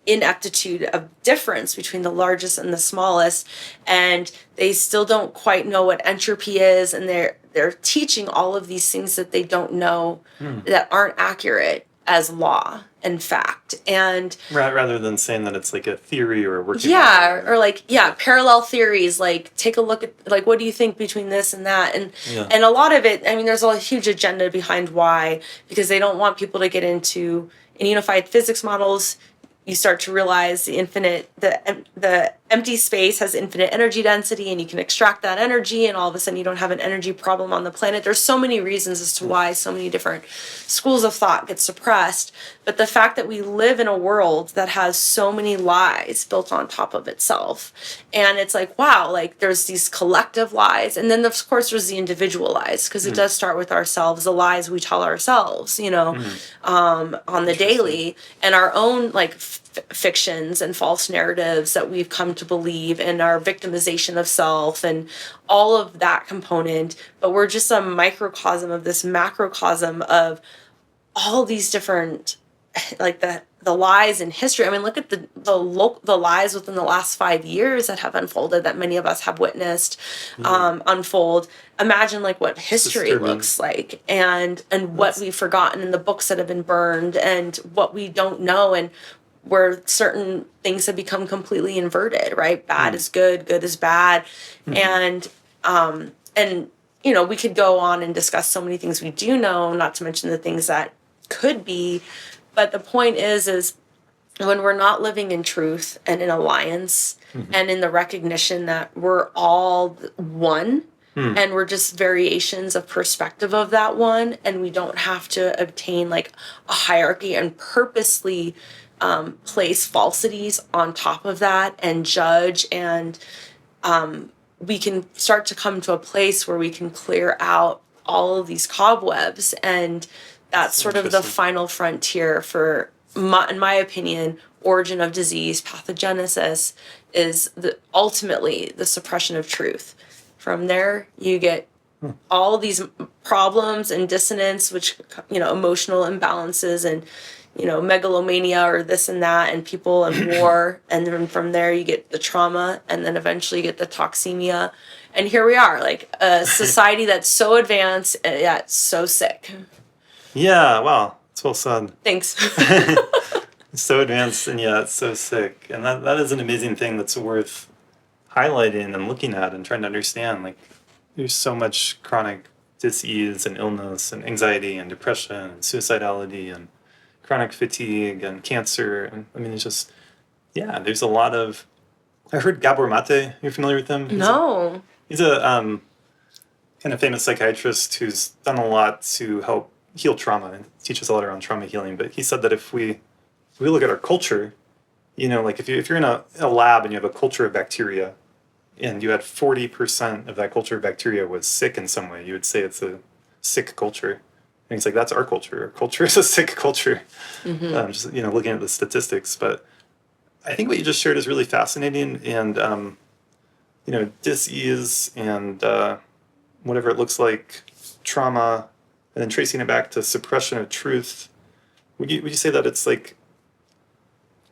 ineptitude of difference between the largest and the smallest, and they still don't quite know what entropy is, and they're teaching all of these things that they don't know, that aren't accurate as law and fact. And rather than saying that it's like a theory or a working model, or parallel theories, like take a look at like what do you think between this and that, and a lot of it, I mean, there's a huge agenda behind why, because they don't want people to get into in unified physics models. You start to realize the empty space has infinite energy density and you can extract that energy and all of a sudden you don't have an energy problem on the planet. There's so many reasons as to why so many different schools of thought get suppressed. But the fact that we live in a world that has so many lies built on top of itself. And it's like, wow, like there's these collective lies. And then of course there's the individual lies, because it does start with ourselves, the lies we tell ourselves, on the daily, and our own like fictions and false narratives that we've come to believe, and our victimization of self and all of that component. But we're just a microcosm of this macrocosm of all these different, like the lies in history. I mean, look at the lies within the last 5 years that have unfolded, that many of us have witnessed unfold. Imagine like what history looks like, and what we've forgotten, and the books that have been burned, and what we don't know, and where certain things have become completely inverted, right? Bad is good, good is bad. And we could go on and discuss so many things we do know, not to mention the things that could be. But the point is when we're not living in truth and in alliance, and in the recognition that we're all one, and we're just variations of perspective of that one, and we don't have to obtain like a hierarchy and purposely place falsities on top of that and judge, and we can start to come to a place where we can clear out all of these cobwebs. And that's sort of the final frontier for, in my opinion, origin of disease, pathogenesis, is ultimately the suppression of truth. From there, you get all these problems and dissonance, which, emotional imbalances and, megalomania or this and that, and people and war. And then from there, you get the trauma, and then eventually you get the toxemia. And here we are, like a society that's so advanced, yet so sick. Yeah, wow. It's well said. Thanks. So advanced and yet so sick. And that is an amazing thing that's worth highlighting and looking at and trying to understand. Like, there's so much chronic disease and illness and anxiety and depression and suicidality and chronic fatigue and cancer. And I mean, it's just, there's a lot of... I heard Gabor Mate. You're familiar with him? No. He's a kind of famous psychiatrist who's done a lot to help heal trauma and teaches a lot around trauma healing. But he said that if we look at our culture, like if you're in a lab and you have a culture of bacteria, and you had 40% of that culture of bacteria was sick in some way, you would say it's a sick culture. And he's like, that's our culture. Our culture is a sick culture. Just looking at the statistics. But I think what you just shared is really fascinating, and dis-ease and whatever it looks like, trauma, and then tracing it back to suppression of truth. Would you say that it's like,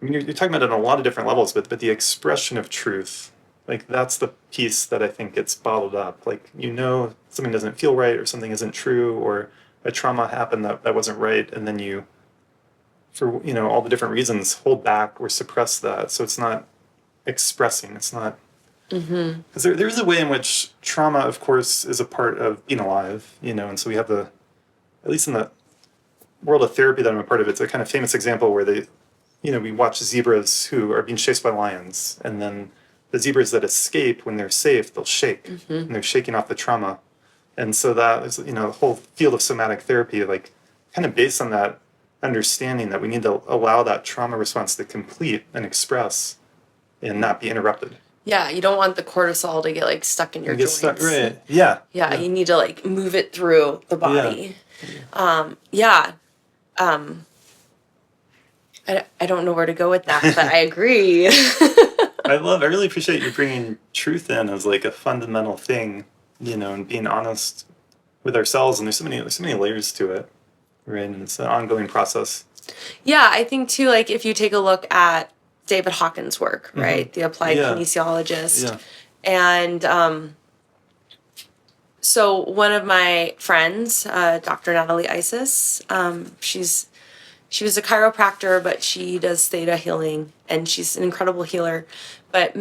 I mean, you're talking about it on a lot of different levels, but the expression of truth, like that's the piece that I think gets bottled up. Like, something doesn't feel right, or something isn't true, or a trauma happened that wasn't right, and then you, for all the different reasons, hold back or suppress that. So it's not expressing. It's not, because there is a way in which trauma, of course, is a part of being alive. And so we have at least in the world of therapy that I'm a part of, it's a kind of famous example where we watch zebras who are being chased by lions, and then the zebras that escape, when they're safe, they'll shake, and they're shaking off the trauma. And so that is, the whole field of somatic therapy, like, kind of based on that understanding that we need to allow that trauma response to complete and express and not be interrupted. Yeah, you don't want the cortisol to get like stuck in your joints. Stuck, right? Yeah. Yeah, you need to like move it through the body. I don't know where to go with that, but I agree. I really appreciate you bringing truth in as like a fundamental thing, and being honest with ourselves. And there's so many layers to it, right? And it's an ongoing process. Yeah, I think too, like if you take a look at David Hawkins' work, right? The applied kinesiologist. Yeah. And so one of my friends, Dr. Natalie Isis, she was a chiropractor, but she does theta healing, and she's an incredible healer. But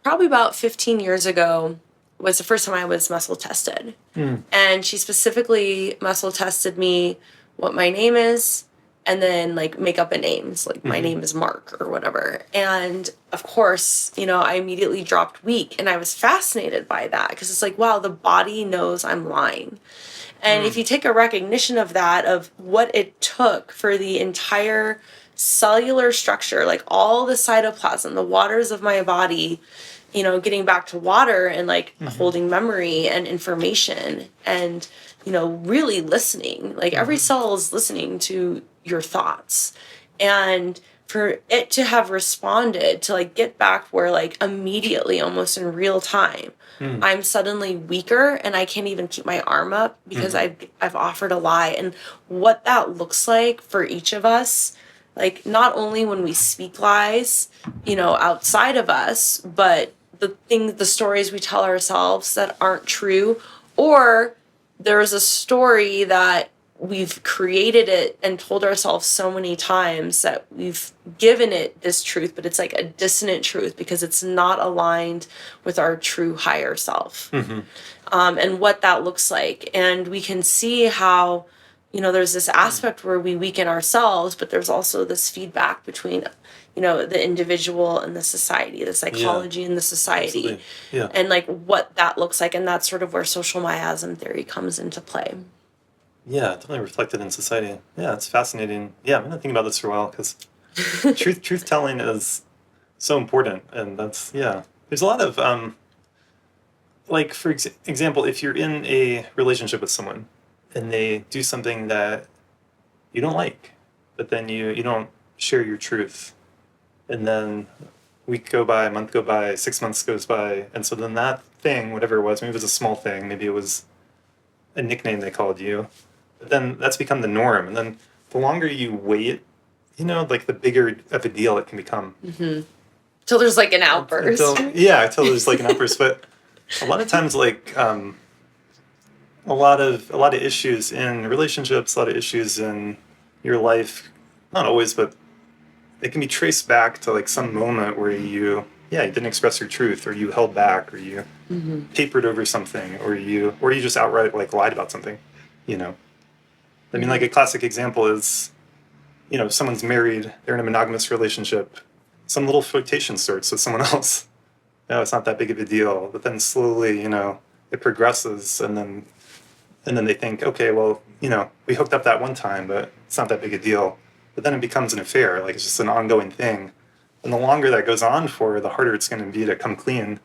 probably about 15 years ago was the first time I was muscle tested. And she specifically muscle tested me, what my name is, and then like make up a name. So like my name is Mark or whatever. And of course, I immediately dropped weak, and I was fascinated by that because it's like, wow, the body knows I'm lying. And if you take a recognition of that, of what it took for the entire cellular structure, like all the cytoplasm, the waters of my body, getting back to water and like holding memory and information and, really listening, like every cell is listening to your thoughts. And for it to have responded to like get back where like immediately, almost in real time, I'm suddenly weaker and I can't even keep my arm up because I've offered a lie. And what that looks like for each of us, like not only when we speak lies, outside of us, but the stories we tell ourselves that aren't true, or there's a story that we've created it and told ourselves so many times that we've given it this truth, but it's like a dissonant truth because it's not aligned with our true higher self. And what that looks like. And we can see how, there's this aspect where we weaken ourselves, but there's also this feedback between, the individual and the society, the psychology and the society. Absolutely. Yeah. And like what that looks like. And that's sort of where social miasm theory comes into play. Yeah, definitely reflected in society. Yeah, it's fascinating. Yeah, I'm going to think about this for a while because truth telling is so important. And that's, there's a lot of, like, for example, if you're in a relationship with someone and they do something that you don't like, but then you don't share your truth. And then a week go by, a month go by, 6 months goes by. And so then that thing, whatever it was, maybe it was a small thing, maybe it was a nickname they called you. But then that's become the norm. And then the longer you wait, like the bigger of a deal it can become. Till there's like an outburst. Until there's like an outburst. But a lot of times, like a lot of issues in relationships, a lot of issues in your life, not always, but they can be traced back to like some moment where you didn't express your truth, or you held back, or you papered over something, or you just outright like lied about something. I mean, like a classic example is, someone's married, they're in a monogamous relationship, some little flirtation starts with someone else. It's not that big of a deal, but then slowly, it progresses, and then they think, okay, well, we hooked up that one time, but it's not that big a deal. But then it becomes an affair, like it's just an ongoing thing. And the longer that goes on for, the harder it's going to be to come clean.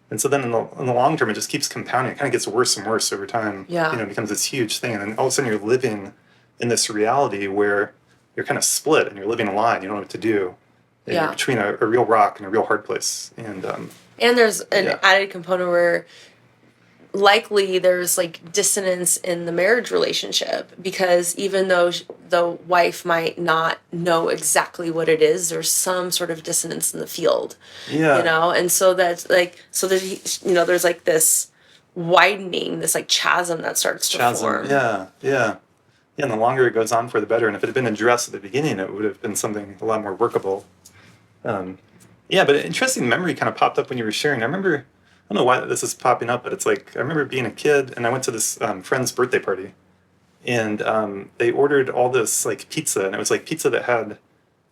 And so then in the long term, it just keeps compounding. It kind of gets worse and worse over time. Yeah. It becomes this huge thing. And then all of a sudden you're living in this reality where you're kind of split and you're living a lie and you don't know what to do. And you're between a real rock and a real hard place. And there's an added component where likely there's like dissonance in the marriage relationship, because even though the wife might not know exactly what it is, there's some sort of dissonance in the field. And so that's like, so there's like this widening, this like chasm that starts to form. And the longer it goes on for, the better. And if it had been addressed at the beginning, it would have been something a lot more workable. But an interesting memory kind of popped up when you were sharing. I remember, I don't know why this is popping up, but it's like, I remember being a kid and I went to this friend's birthday party, and they ordered all this like pizza, and it was like pizza that had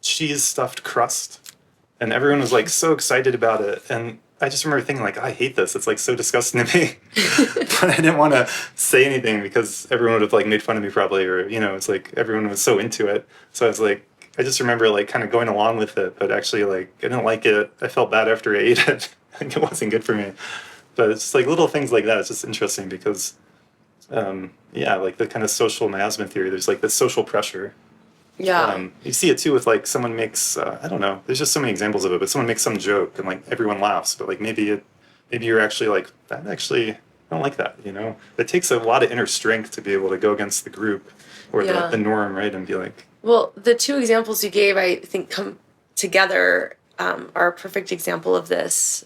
cheese stuffed crust, and everyone was like so excited about it. And I just remember thinking like, I hate this. It's like so disgusting to me, but I didn't want to say anything because everyone would have like made fun of me probably, or, it's like everyone was so into it. So I was like, I just remember like kind of going along with it, but actually like I didn't like it. I felt bad after I ate it. It wasn't good for me. But it's just like little things like that. It's just interesting because, like the kind of social miasma theory, there's like this social pressure. You see it too with like someone makes, I don't know, there's just so many examples of it, but someone makes some joke and like everyone laughs, but like maybe you're actually like, that actually, I don't like that, It takes a lot of inner strength to be able to go against the group or the norm, right? And be like. Well, the two examples you gave, I think, come together are a perfect example of this.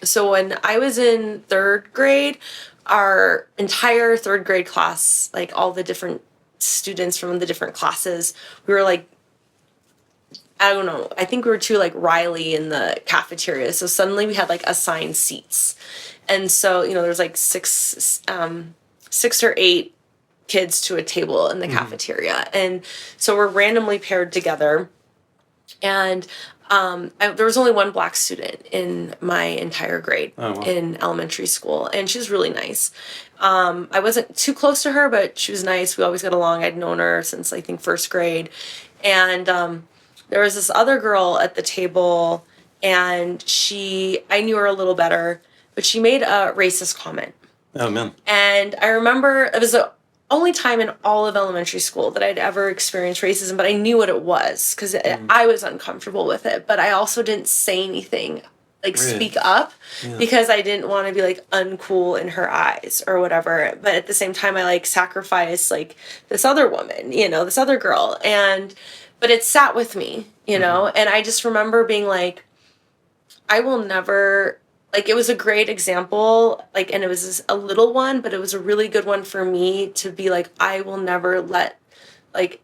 So when I was in third grade, our entire third grade class, like all the different students from the different classes, we were like, I don't know, I think we were too like Riley in the cafeteria. So suddenly we had like assigned seats. And so, there's like six or eight kids to a table in the cafeteria. And so we're randomly paired together. And there was only one black student in my entire grade in elementary school, and she was really nice. I wasn't too close to her, but she was nice. We always got along. I'd known her since, I think, first grade. And there was this other girl at the table, and I knew her a little better, but she made a racist comment. Oh, man. And I remember it was the only time in all of elementary school that I'd ever experienced racism, but I knew what it was because I was uncomfortable with it. But I also didn't say anything, like speak up, because I didn't want to be like uncool in her eyes or whatever. But at the same time, I like sacrificed like this other woman, this other girl. But it sat with me, and I just remember being like, I will never, like, it was a great example, like, and it was a little one, but it was a really good one for me to be like, I will never let, like,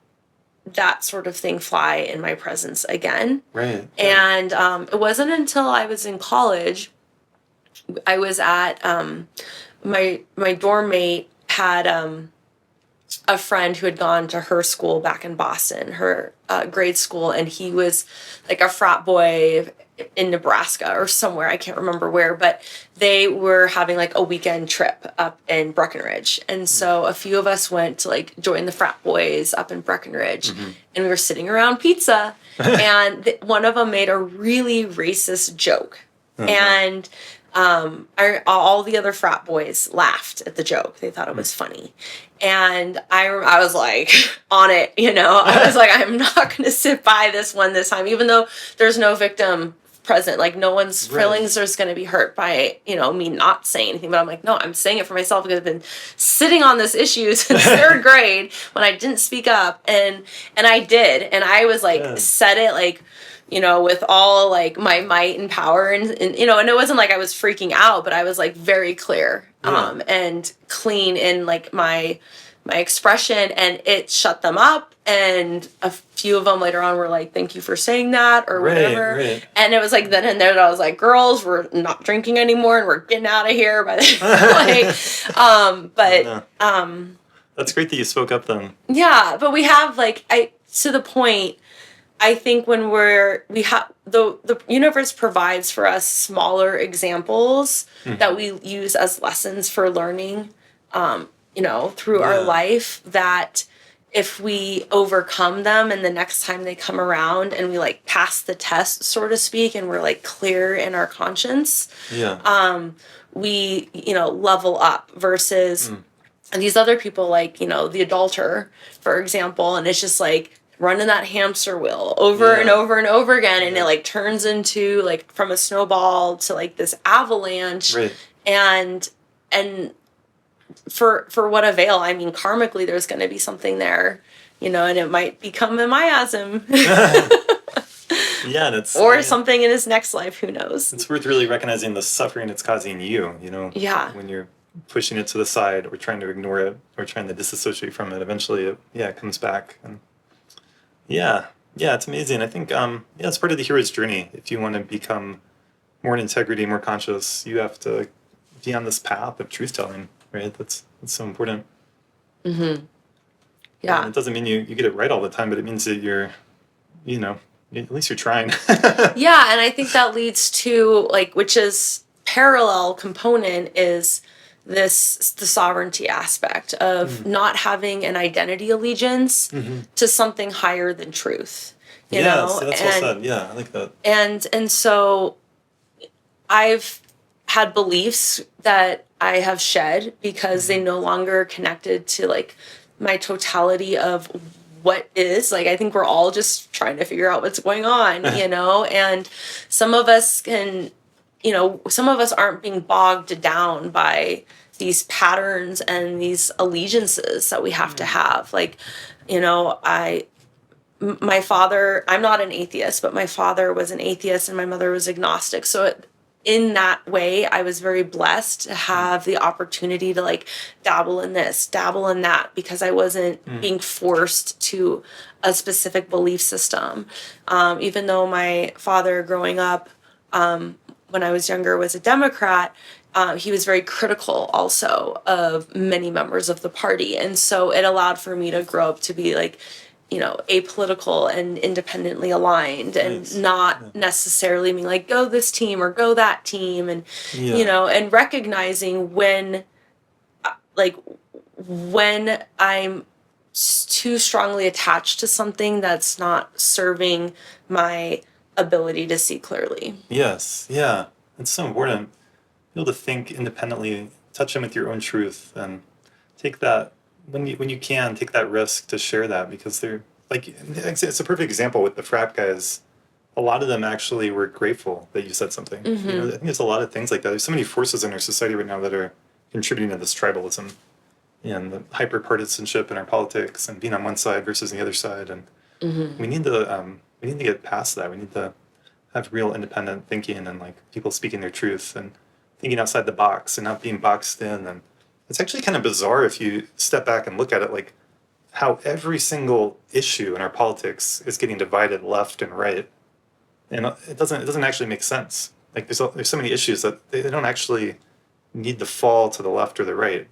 that sort of thing fly in my presence again. Right. And it wasn't until I was in college, I was at, my dorm mate had a friend who had gone to her school back in Boston, her grade school, and he was like a frat boy in Nebraska or somewhere, I can't remember where, but they were having like a weekend trip up in Breckenridge. And so a few of us went to like join the frat boys up in Breckenridge, and we were sitting around pizza, and one of them made a really racist joke. And all the other frat boys laughed at the joke. They thought it was funny. And I was like on it, I was like, I'm not going to sit by this one this time, even though there's no victim present, like no one's feelings is going to be hurt by, me not saying anything. But I'm like, no, I'm saying it for myself because I've been sitting on this issue since third grade when I didn't speak up. And I did. And I was like, said it like, with all like my might and power and and it wasn't like I was freaking out, but I was like very clear and clean in like my expression, and it shut them up. And a few of them later on were like, thank you for saying that or whatever. And it was like then and there that I was like, girls, we're not drinking anymore and we're getting out of here by the that's great that you spoke up then. Yeah, but we have like to the point, I think when we have the universe provides for us smaller examples that we use as lessons for learning, through our life, that if we overcome them and the next time they come around and we like pass the test, so to speak, and we're like clear in our conscience, we, level up versus these other people like, the adulterer, for example, and it's just like running that hamster wheel over and over and over again, and it like turns into like from a snowball to like this avalanche, and for what avail? I mean, karmically, there's going to be something there, and it might become a miasm. Or something in his next life, who knows? It's worth really recognizing the suffering it's causing you, when you're pushing it to the side or trying to ignore it or trying to disassociate from it. Eventually it comes back. And it's amazing. I think it's part of the hero's journey. If you want to become more in integrity, more conscious, you have to be on this path of truth telling, right? That's so important. And it doesn't mean you get it right all the time, but it means that you're, at least you're trying. Yeah, and I think that leads to like, which is parallel component is the sovereignty aspect of not having an identity allegiance to something higher than truth. You know? That's well said. Yeah, I like that. And so I've had beliefs that I have shed because they no longer connected to like my totality of what is. Like, I think we're all just trying to figure out what's going on, and some of us can, some of us aren't being bogged down by these patterns and these allegiances that we have to have. Like, my father, I'm not an atheist, but my father was an atheist and my mother was agnostic. So in that way, I was very blessed to have the opportunity to like dabble in this, dabble in that, because I wasn't being forced to a specific belief system. Even though my father growing up, when I was younger, was a Democrat, he was very critical also of many members of the party. And so it allowed for me to grow up to be like, apolitical and independently aligned and Nice. not necessarily being like, go this team or go that team. And, and recognizing like, when I'm too strongly attached to something that's not serving my ability to see clearly. Yes, yeah. It's so important. Be able to think independently, touch in with your own truth, and take that when you can take that risk to share that, because they're like, it's a perfect example with the frat guys. A lot of them actually were grateful that you said something. I think there's a lot of things like that. There's so many forces in our society right now that are contributing to this tribalism and the hyper partisanship in our politics and being on one side versus the other side. And we need to get past that. We need to have real independent thinking and like people speaking their truth and thinking outside the box and not being boxed in. And it's actually kind of bizarre if you step back and look at it, like how every single issue in our politics is getting divided left and right, and it doesn't actually make sense. Like there's so many issues that they don't actually need to fall to the left or the right.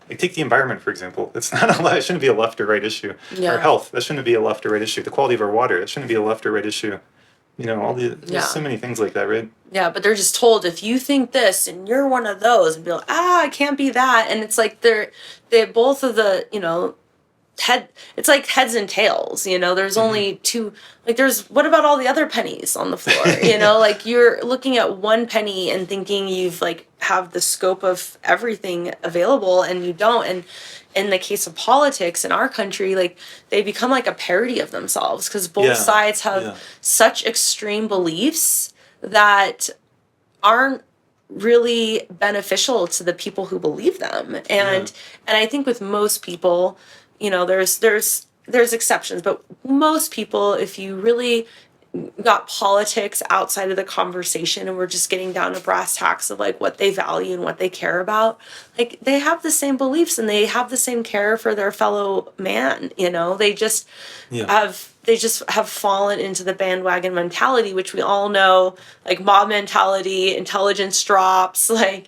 Like take the environment for example. It's not it shouldn't be a left or right issue. Yeah. Our health, that shouldn't be a left or right issue. The quality of our water, that shouldn't be a left or right issue. There's so many things like that, right? Yeah, but they're just told if you think this and you're one of those, and be like, I can't be that. And it's like they both of the, it's like heads and tails, there's only two, like what about all the other pennies on the floor? Like you're looking at one penny and thinking you've like have the scope of everything available, and you don't. And in the case of politics in our country, like they become like a parody of themselves because both sides have such extreme beliefs that aren't really beneficial to the people who believe them. And I think with most people, there's exceptions, but most people, if you really got politics outside of the conversation and we're just getting down to brass tacks of like what they value and what they care about, like they have the same beliefs and they have the same care for their fellow man. They just have fallen into the bandwagon mentality, which we all know, like mob mentality, intelligence drops, like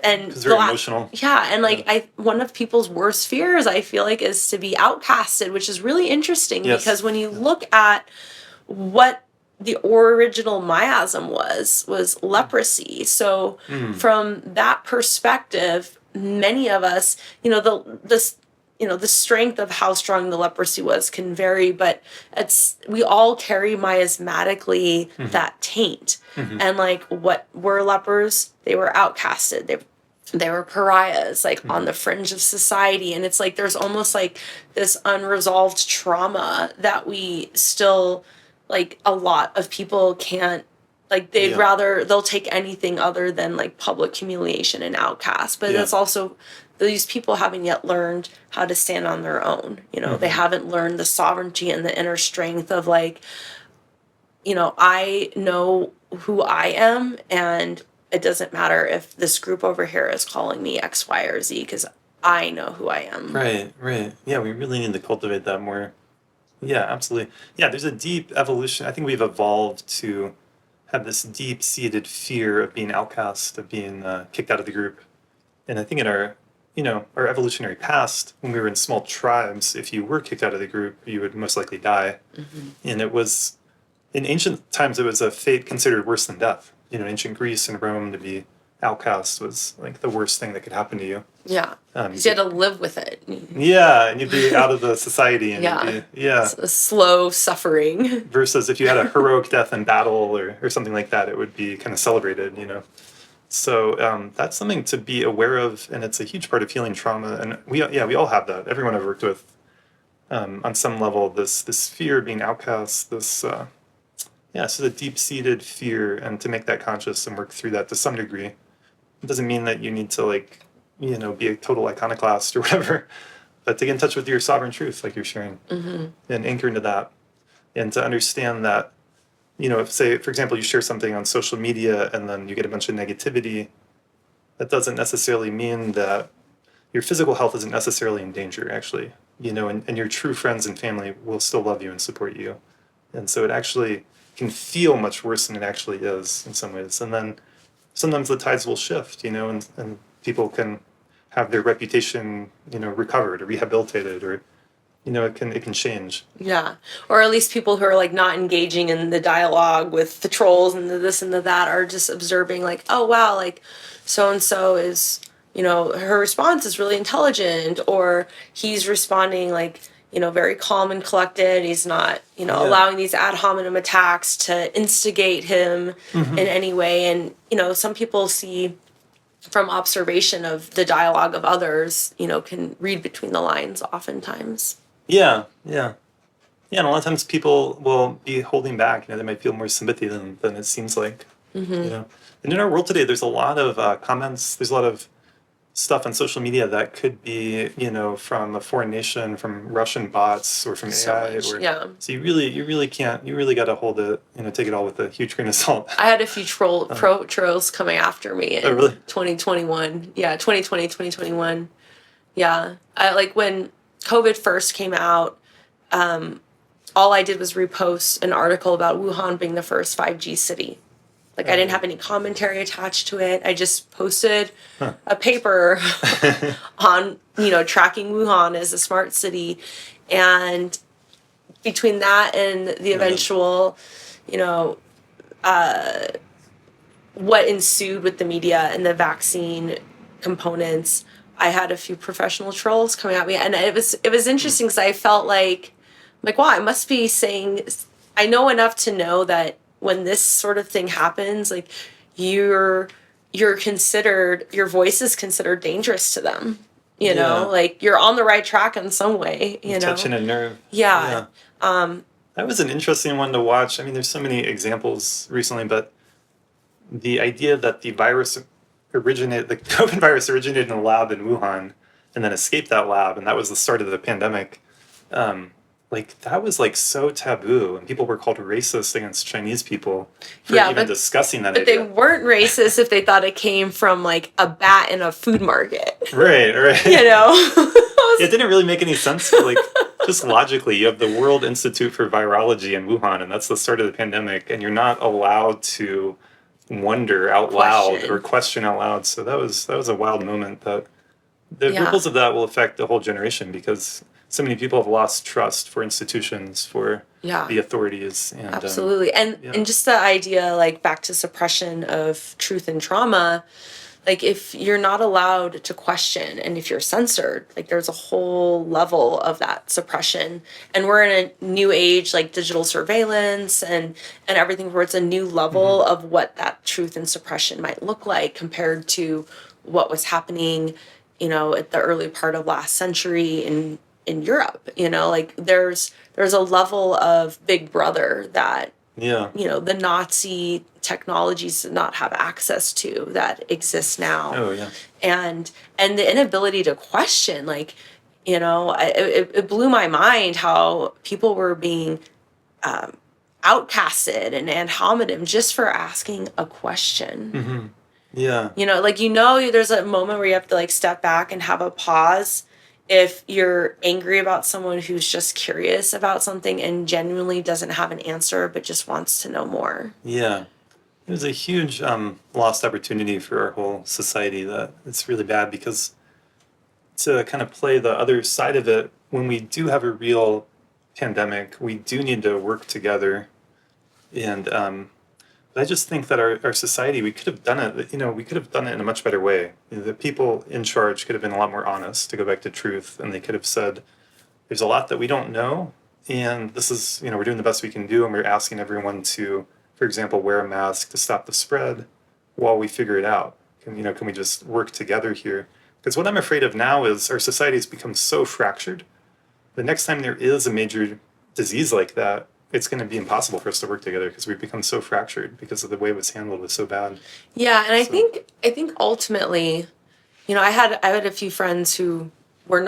and because they're emotional. Yeah, and like one of people's worst fears, I feel like, is to be outcasted, which is really interesting because when you look at what the original miasm was leprosy. So from that perspective, many of us, the strength of how strong the leprosy was can vary, but we all carry miasmatically that taint. And like what were lepers? They were outcasted. They were pariahs, like on the fringe of society. And it's like there's almost like this unresolved trauma that we still, like a lot of people can't, like they'll take anything other than like public humiliation and outcast. But that's also these people haven't yet learned how to stand on their own. They haven't learned the sovereignty and the inner strength of like, I know who I am, and it doesn't matter if this group over here is calling me X, Y, or Z, because I know who I am. Right. Yeah, we really need to cultivate that more. Yeah, absolutely. Yeah, there's a deep evolution. I think we've evolved to have this deep-seated fear of being outcast, of being kicked out of the group. And I think in our evolutionary past, when we were in small tribes, if you were kicked out of the group, you would most likely die. And it was, in ancient times, it was a fate considered worse than death. In ancient Greece and Rome, to be outcast was like the worst thing that could happen to you. Yeah, because you had to live with it. Yeah, and you'd be out of the society. And it's a slow suffering. Versus if you had a heroic death in battle or something like that, it would be kind of celebrated, So that's something to be aware of, and it's a huge part of healing trauma. And we all have that. Everyone I've worked with, on some level, this fear of being outcast, so the deep-seated fear, and to make that conscious and work through that to some degree. It doesn't mean that you need to be a total iconoclast or whatever, but to get in touch with your sovereign truth, like you're sharing, and anchor into that, and to understand that, if, say, for example, you share something on social media and then you get a bunch of negativity, that doesn't necessarily mean that your physical health isn't necessarily in danger, actually, and your true friends and family will still love you and support you. And so it actually can feel much worse than it actually is in some ways. And then sometimes the tides will shift, and people can have their reputation, recovered or rehabilitated, or it can change. Yeah. Or at least people who are like not engaging in the dialogue with the trolls and the this and the that are just observing like, oh wow, like so and so is, her response is really intelligent, or he's responding like, very calm and collected. He's not, allowing these ad hominem attacks to instigate him in any way. And, some people see from observation of the dialogue of others, can read between the lines oftentimes. Yeah, yeah. Yeah, and a lot of times people will be holding back. They might feel more sympathy than it seems like. And in our world today, there's a lot of comments. There's a lot of stuff on social media that could be, from a foreign nation, from Russian bots, or from AI. So you really can't. You really got to hold it. Take it all with a huge grain of salt. I had a few trolls coming after me in 2021. Yeah, 2020, 2021. Yeah, I like when COVID first came out. All I did was repost an article about Wuhan being the first 5G city. Like, I didn't have any commentary attached to it. I just posted a paper on, tracking Wuhan as a smart city. And between that and the eventual, what ensued with the media and the vaccine components, I had a few professional trolls coming at me. And it was interesting because I felt like, wow, I must be saying, I know enough to know that when this sort of thing happens, like you're considered, your voice is considered dangerous to them. Like you're on the right track in some way. Touching a nerve. Yeah. That was an interesting one to watch. I mean, there's so many examples recently, but the idea that the COVID virus originated in a lab in Wuhan, and then escaped that lab, and that was the start of the pandemic. That was so taboo, and people were called racist against Chinese people for discussing that idea. But they weren't racist if they thought it came from a bat in a food market. Right. It didn't really make any sense. Just logically, you have the World Institute for Virology in Wuhan, and that's the start of the pandemic, and you're not allowed to wonder out loud or question out loud. So that was a wild moment. That the ripples of that will affect the whole generation, because so many people have lost trust for institutions, for the authorities. And, absolutely. And just the idea, back to suppression of truth and trauma, if you're not allowed to question and if you're censored, there's a whole level of that suppression. And we're in a new age, digital surveillance and everything, where it's a new level of what that truth and suppression might look like compared to what was happening, at the early part of last century in Europe. There's a level of Big Brother that the Nazi technologies did not have access to that exists now. Oh yeah. And the inability to question, it blew my mind how people were being outcasted and ad hominem just for asking a question. Mm-hmm. Yeah. There's a moment where you have to step back and have a pause if you're angry about someone who's just curious about something and genuinely doesn't have an answer but just wants to know more. Yeah. It was a huge lost opportunity for our whole society. That it's really bad, because to kind of play the other side of it, when we do have a real pandemic, we do need to work together. And but I just think that our society, we could have done it, we could have done it in a much better way. The people in charge could have been a lot more honest, to go back to truth, and they could have said, there's a lot that we don't know, and this is, we're doing the best we can do, and we're asking everyone to, for example, wear a mask to stop the spread while we figure it out. Can we just work together here? Because what I'm afraid of now is our society has become so fractured. The next time there is a major disease like that, it's going to be impossible for us to work together, because we've become so fractured because of the way it was handled was so bad. Yeah, and I think ultimately, I had a few friends who they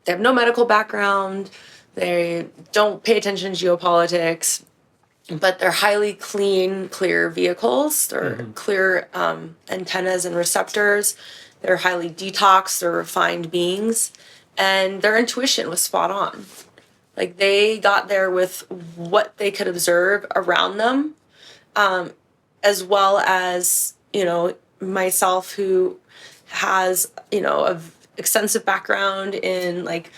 have no medical background, they don't pay attention to geopolitics, but they're highly clear vehicles. They're clear antennas and receptors. They're highly detoxed, they're refined beings, and their intuition was spot on. They got there with what they could observe around them. as well as, myself, who has, a extensive background in like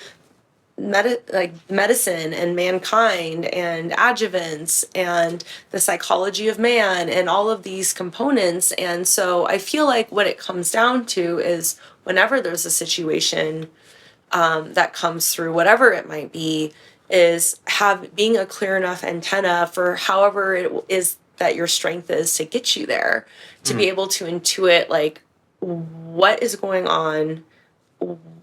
medicine and mankind and adjuvants and the psychology of man and all of these components. And so I feel like what it comes down to is whenever there's a situation that comes through, whatever it might be, is being a clear enough antenna for however it is that your strength is to get you there, to be able to intuit like what is going on,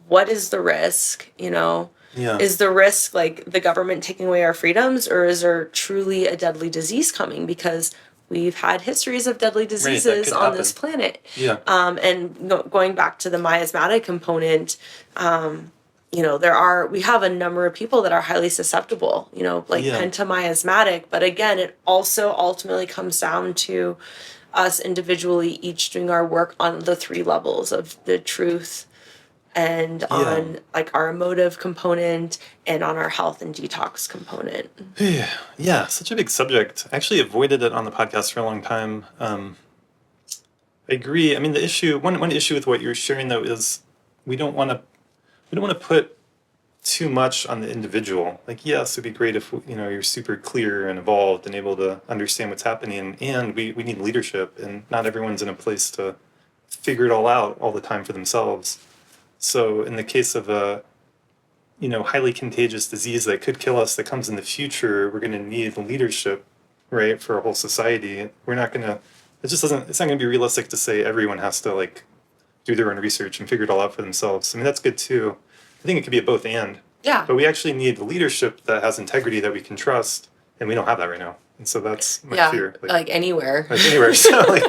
what is the risk, Yeah. is the risk like the government taking away our freedoms, or is there truly a deadly disease coming? Because we've had histories of deadly diseases on this planet. Yeah. And going back to the miasmatic component, we have a number of people that are highly susceptible, pentamiasmatic. But again, it also ultimately comes down to us individually each doing our work on the three levels of the truth, and on like our emotive component, and on our health and detox component. Yeah, such a big subject. I actually avoided it on the podcast for a long time. I agree. I mean, the issue, one issue with what you're sharing though is we don't want to put too much on the individual. Like, yes, it'd be great if you're super clear and evolved and able to understand what's happening, and we need leadership, and not everyone's in a place to figure it all out all the time for themselves. So in the case of a highly contagious disease that could kill us that comes in the future, we're going to need leadership, right, for a whole society. We're not going to, it's not going to be realistic to say everyone has to like do their own research and figure it all out for themselves. I mean, that's good too. I think it could be a both and. Yeah. But we actually need leadership that has integrity that we can trust, and we don't have that right now. And so that's my fear. Like anywhere. Like anywhere. So like,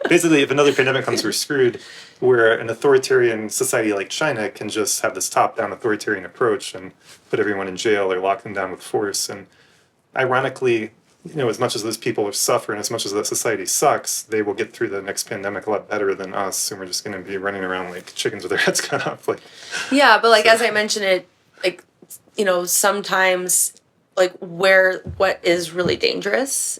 basically, if another pandemic comes, we're screwed. Where an authoritarian society like China can just have this top-down authoritarian approach and put everyone in jail or lock them down with force. And ironically, as much as those people suffer and as much as that society sucks, they will get through the next pandemic a lot better than us, and we're just going to be running around like chickens with their heads cut off. Like, yeah, but like as I mentioned, it like sometimes like what is really dangerous,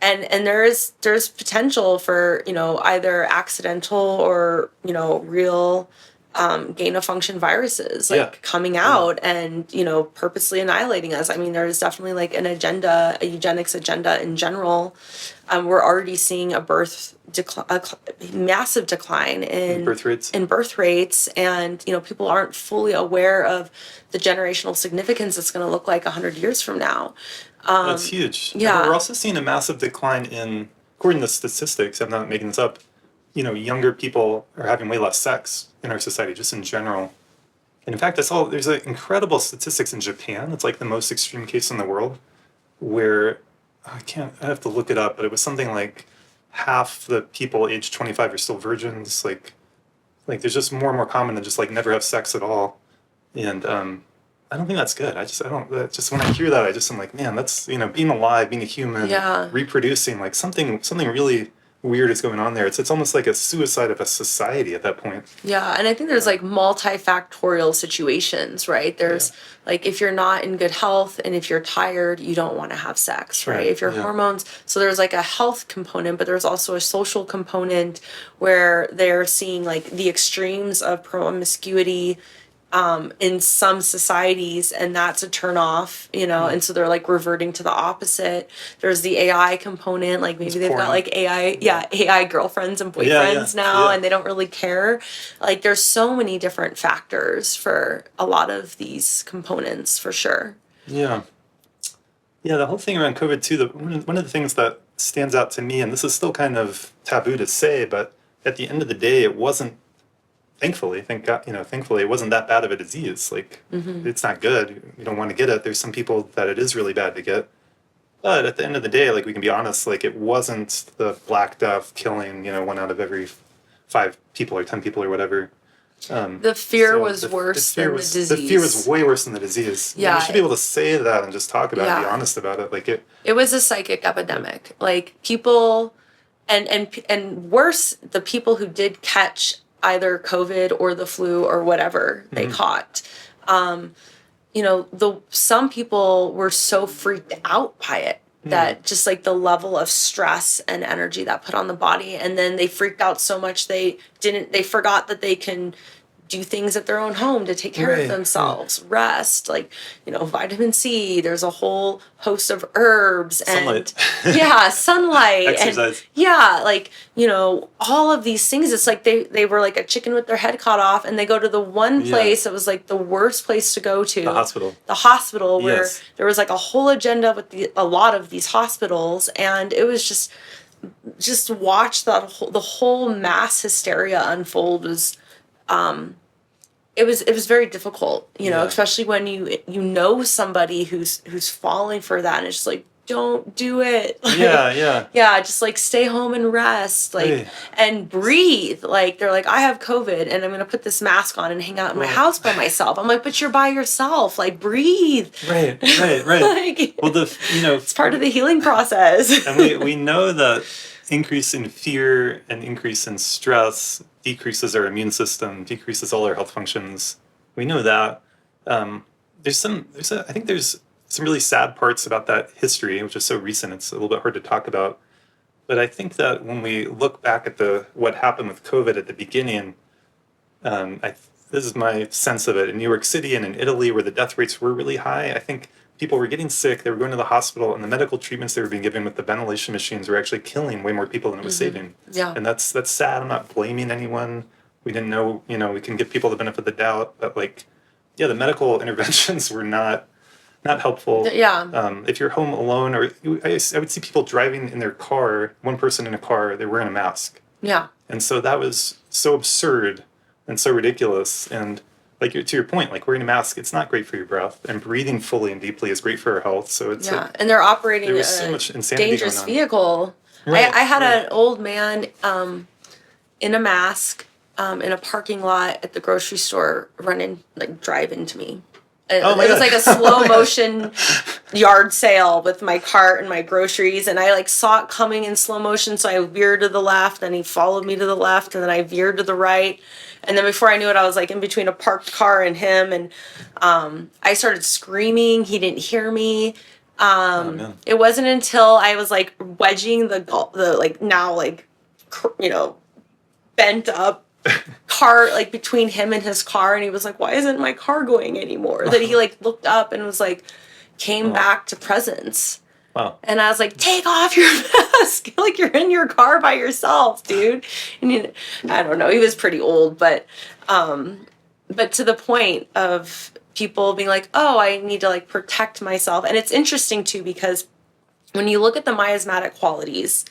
and there's potential for either accidental or real gain of function viruses coming out and purposely annihilating us. I mean, there's definitely like a eugenics agenda in general. We're already seeing a massive decline in birth rates, and people aren't fully aware of the generational significance it's going to look like 100 years from now. That's huge. Yeah. But we're also seeing a massive decline in, according to statistics, I'm not making this up, younger people are having way less sex in our society, just in general. And in fact, there's incredible statistics in Japan. It's like the most extreme case in the world, where I have to look it up, but it was something like half the people aged 25 are still virgins. Like there's just more and more common to just like never have sex at all. And I don't think that's good. Just when I hear that, I'm like, man, that's, being alive, being a human, reproducing, like something really weird is going on there. It's almost like a suicide of a society at that point. Yeah, and I think there's like multifactorial situations, right? There's like if you're not in good health and if you're tired, you don't want to have sex, right? If your hormones, so there's like a health component, but there's also a social component where they're seeing like the extremes of promiscuity in some societies, and that's a turn off, and so they're like reverting to the opposite. There's the AI component, like maybe they've got like AI girlfriends and boyfriends now, and they don't really care. Like there's so many different factors for a lot of these components, for sure. Yeah, the whole thing around COVID too, one of the things that stands out to me, and this is still kind of taboo to say, but at the end of the day, it wasn't, thankfully, thank God, thankfully it wasn't that bad of a disease. Like, it's not good. You don't want to get it. There's some people that it is really bad to get. But at the end of the day, like, we can be honest, like, it wasn't the Black Death killing, 1 out of every 5 people or 10 people or whatever. The fear was worse than the disease. The fear was way worse than the disease. Yeah. We should be able to say that and just talk about it and be honest about it. Like, it was a psychic epidemic. Like, people, and worse, the people who did catch either COVID or the flu or whatever they caught. Some people were so freaked out by it that just like the level of stress and energy that put on the body. And then they freaked out so much they forgot that they can do things at their own home to take care of themselves, rest, like, vitamin C. There's a whole host of herbs and sunlight, exercise. And like, all of these things. It's like they were like a chicken with their head cut off, and they go to the one place that was like the worst place to go to, the hospital where there was like a whole agenda with a lot of these hospitals, and it was just watch the whole mass hysteria unfold was. It was very difficult, especially when you know somebody who's falling for that, and it's just like, don't do it. Like, just like stay home and rest, like, and breathe. Like, they're like, I have COVID and I'm gonna put this mask on and hang out in my house by myself. I'm like, but you're by yourself. Like, breathe. Right. Like, well, it's part of the healing process. And we know that increase in fear and increase in stress decreases our immune system, decreases all our health functions. We know that. I think there's some really sad parts about that history, which is so recent. It's a little bit hard to talk about. But I think that when we look back at what happened with COVID at the beginning, this is my sense of it. In New York City and in Italy, where the death rates were really high, I think people were getting sick, they were going to the hospital, and the medical treatments they were being given with the ventilation machines were actually killing way more people than it was saving. Yeah. And that's sad. I'm not blaming anyone. We didn't know, we can give people the benefit of the doubt, but the medical interventions were not helpful. Yeah. If you're home alone, or I would see people driving in their car, one person in a car, they're wearing a mask. Yeah. And so that was so absurd and so ridiculous. And like to your point, like wearing a mask, it's not great for your breath, and breathing fully and deeply is great for our health. So it's and they're operating a so much insanity dangerous vehicle. Right, I had an old man in a mask in a parking lot at the grocery store drive into me. It was like a slow motion yard sale with my cart and my groceries, and I saw it coming in slow motion, so I veered to the left, and he followed me to the left, and then I veered to the right, and then before I knew it, I was in between a parked car and him, and I started screaming. He didn't hear me. It wasn't until I was wedging the bent up car between him and his car, and he was like, why isn't my car going anymore, that he looked up and was came back to presence. Wow. And I was like, take off your mask, you're in your car by yourself, dude. And I don't know, he was pretty old, but to the point of people being like, oh, I need to protect myself. And it's interesting too, because when you look at the miasmatic qualities,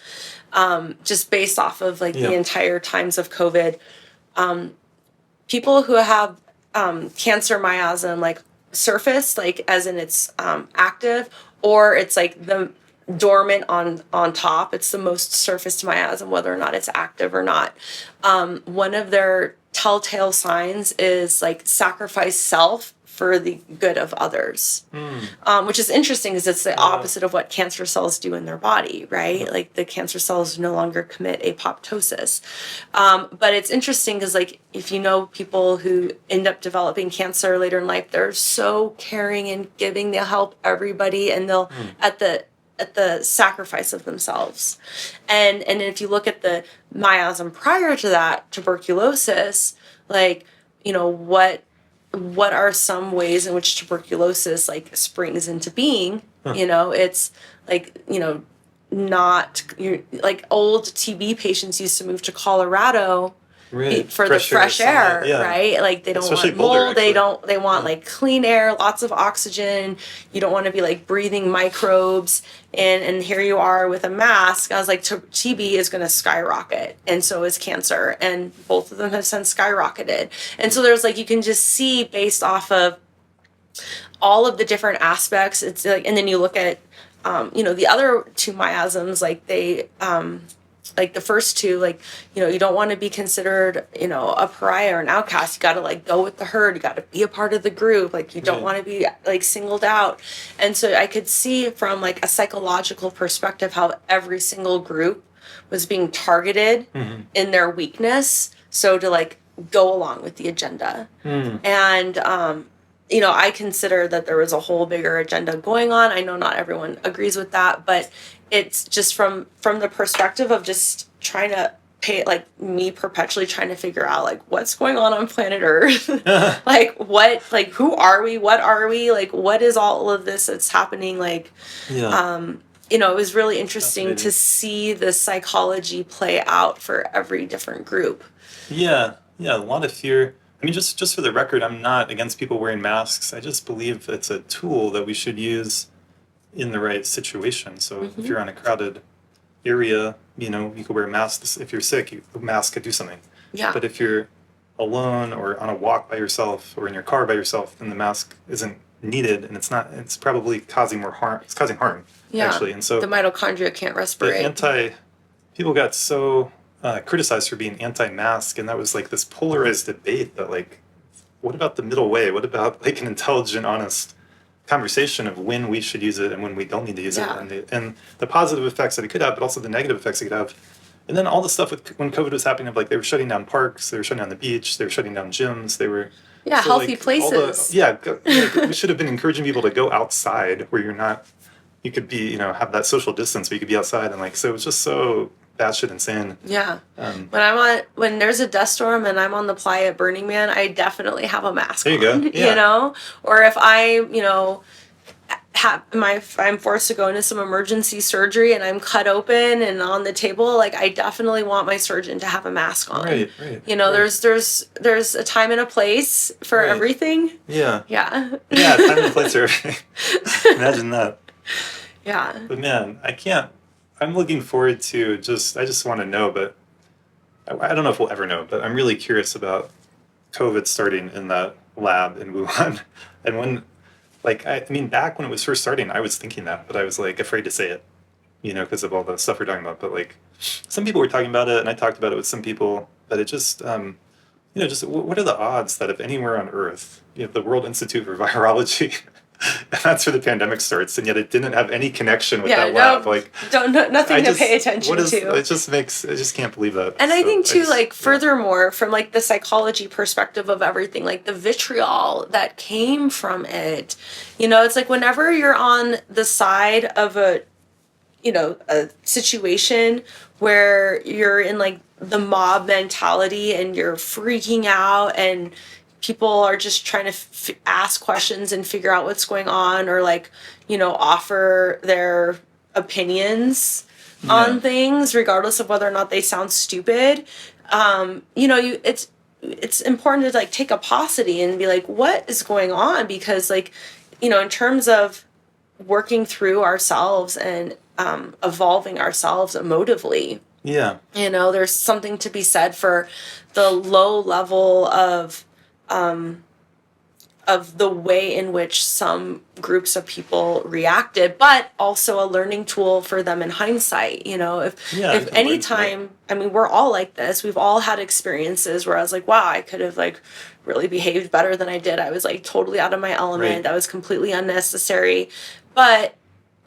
just based off of the entire times of COVID, people who have cancer miasm surface, as in it's active, or it's the dormant on top. It's the most surfaced miasm, whether or not it's active or not. One of their telltale signs is sacrifice self for the good of others, which is interesting because it's the opposite of what cancer cells do in their body, right? The cancer cells no longer commit apoptosis. But it's interesting because if you know people who end up developing cancer later in life, they're so caring and giving, they'll help everybody, and they'll at the sacrifice of themselves. And if you look at the miasm prior to that, tuberculosis, what are some ways in which tuberculosis springs into being? It's not old TB patients used to move to Colorado for the fresh air, right? They don't Especially want mold. Boulder, They want clean air, lots of oxygen. You don't want to be breathing microbes. And here you are with a mask. I was like, TB is going to skyrocket, and so is cancer, and both of them have since skyrocketed. And so there's you can just see based off of all of the different aspects. It's and then you look at the other two miasms, they the first two, you don't want to be considered, a pariah or an outcast. You got to go with the herd. You got to be a part of the group. You don't want to be singled out. And so I could see from a psychological perspective how every single group was being targeted in their weakness. So to go along with the agenda. And I consider that there was a whole bigger agenda going on. I know not everyone agrees with that, but it's just from the perspective of just trying to pay, like me perpetually trying to figure out like what's going on planet Earth. Like who are we? What are we? Like what is all of this that's happening? Like, Yeah. it was really interesting to see the psychology play out for every different group. Yeah. Yeah. A lot of fear. I mean, just for the record, I'm not against people wearing masks. I just believe it's a tool that we should use in the right situation. So if you're on a crowded area, you could wear a mask. If you're sick, a mask could do something. Yeah. But if you're alone or on a walk by yourself or in your car by yourself, then the mask isn't needed, and it's probably causing more harm. It's causing harm, actually. And so the mitochondria can't respirate. people got so criticized for being anti-mask, and that was like this polarized debate that like, what about the middle way? What about like an intelligent, honest conversation of when we should use it and when we don't need to use it, and the positive effects that it could have, but also the negative effects it could have. And then all the stuff when COVID was happening, of like they were shutting down parks, they were shutting down the beach, they were shutting down gyms, they were healthy places. We should have been encouraging people to go outside where you could be, have that social distance, but you could be outside, and like so it was just so batshit insane. Yeah. When there's a dust storm and I'm on the playa at Burning Man, I definitely have a mask there you on. Go. Yeah. Or if I, I'm forced to go into some emergency surgery and I'm cut open and on the table, like I definitely want my surgeon to have a mask on. Right. There's a time and a place for everything. Yeah. Yeah. Yeah, time and place for everything. Imagine that. Yeah. But man, I'm looking forward to I just want to know, but I don't know if we'll ever know, but I'm really curious about COVID starting in that lab in Wuhan. And when, back when it was first starting, I was thinking that, but I was like afraid to say it, because of all the stuff we're talking about. But like some people were talking about it, and I talked about it with some people, but it just, just what are the odds that if anywhere on Earth, the World Institute for Virology, and that's where the pandemic starts, and yet it didn't have any connection with that lab. Nothing to pay attention to. I just can't believe that. And I think too, furthermore, from like the psychology perspective of everything, like the vitriol that came from it, it's like whenever you're on the side of a situation where you're in like the mob mentality and you're freaking out and people are just trying to ask questions and figure out what's going on, or like, offer their opinions on things, regardless of whether or not they sound stupid. It's important to like take a paucity and be like, what is going on? Because like, in terms of working through ourselves and evolving ourselves emotively. Yeah. There's something to be said for the low level of the way in which some groups of people reacted, but also a learning tool for them in hindsight. If any time, I mean, we're all like this. We've all had experiences where I was like, wow, I could have like really behaved better than I did. I was like totally out of my element. Right. I was completely unnecessary, but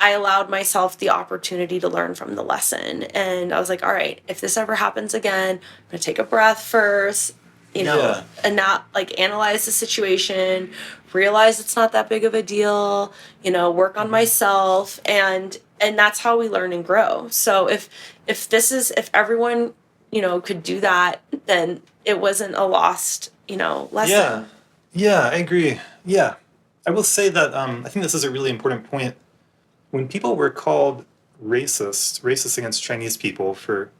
I allowed myself the opportunity to learn from the lesson. And I was like, all right, if this ever happens again, I'm going to take a breath first, and not like analyze the situation, realize it's not that big of a deal, work on myself. And that's how we learn and grow. So if everyone, could do that, then it wasn't a lost, lesson. Yeah, I agree. Yeah. I will say that I think this is a really important point. When people were called racist against Chinese people for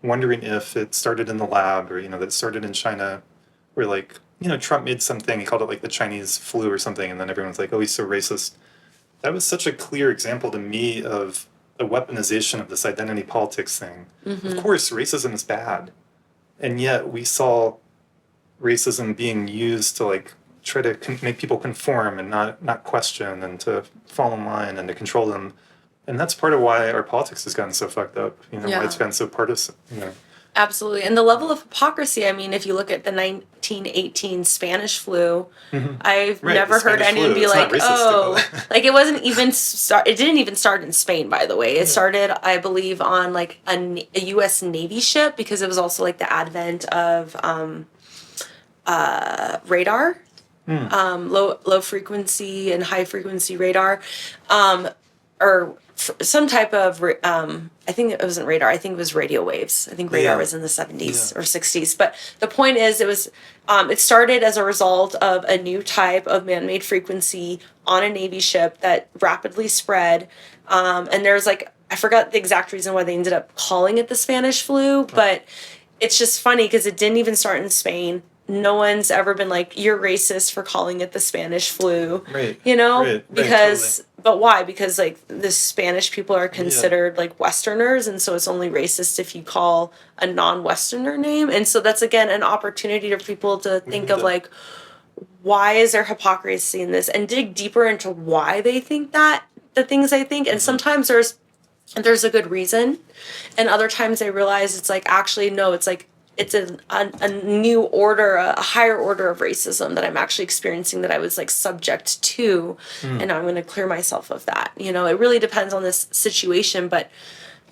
wondering if it started in the lab or, that it started in China, where like, Trump made something, he called it like the Chinese flu or something, and then everyone's like, oh, he's so racist. That was such a clear example to me of the weaponization of this identity politics thing. Mm-hmm. Of course, racism is bad. And yet we saw racism being used to like try to make people conform and not question, and to fall in line and to control them. And that's part of why our politics has gotten so fucked up, why it's gotten so partisan, Absolutely. And the level of hypocrisy, I mean, if you look at the 1918 Spanish flu, mm-hmm. I've never heard anyone be like, like it wasn't even it didn't even start in Spain, by the way. It started, I believe, on like a U.S. Navy ship, because it was also like the advent of radar. low frequency and high frequency radar, or some type of I think it wasn't radar. I think it was radio waves. I think radar was in the 70s or 60s. But the point is, it started as a result of a new type of man-made frequency on a Navy ship that rapidly spread. And there's like, I forgot the exact reason why they ended up calling it the Spanish flu, but it's just funny because it didn't even start in Spain. No one's ever been like, you're racist for calling it the Spanish flu. Right. You know? Right. Because, Totally. but why? Because like the Spanish people are considered like Westerners, and so it's only racist if you call a non-Westerner name. And so that's again an opportunity for people to think of like, why is there hypocrisy in this? And dig deeper into why they think that, the things they think. And sometimes there's a good reason, and other times they realize it's like, actually no, it's like it's a new order, a higher order of racism that I'm actually experiencing that I was like subject to, and now I'm going to clear myself of that. You know, it really depends on this situation, but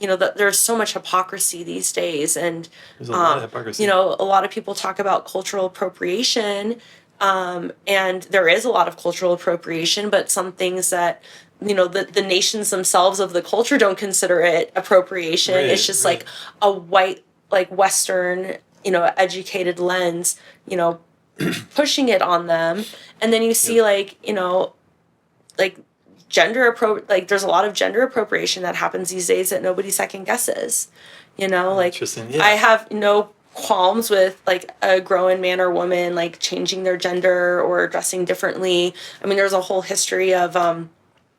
you know, there's so much hypocrisy these days, and There's a lot of hypocrisy. you know, a lot of people talk about cultural appropriation, and there is a lot of cultural appropriation, but some things that, you know, the nations themselves of the culture don't consider it appropriation. Right, it's just right. like a white, like Western, you know, educated lens, you know, pushing it on them. And then you see like, you know, like like there's a lot of gender appropriation that happens these days that nobody second guesses. You know, like Interesting, yeah. I have no qualms with like a grown man or woman like changing their gender or dressing differently. I mean, there's a whole history of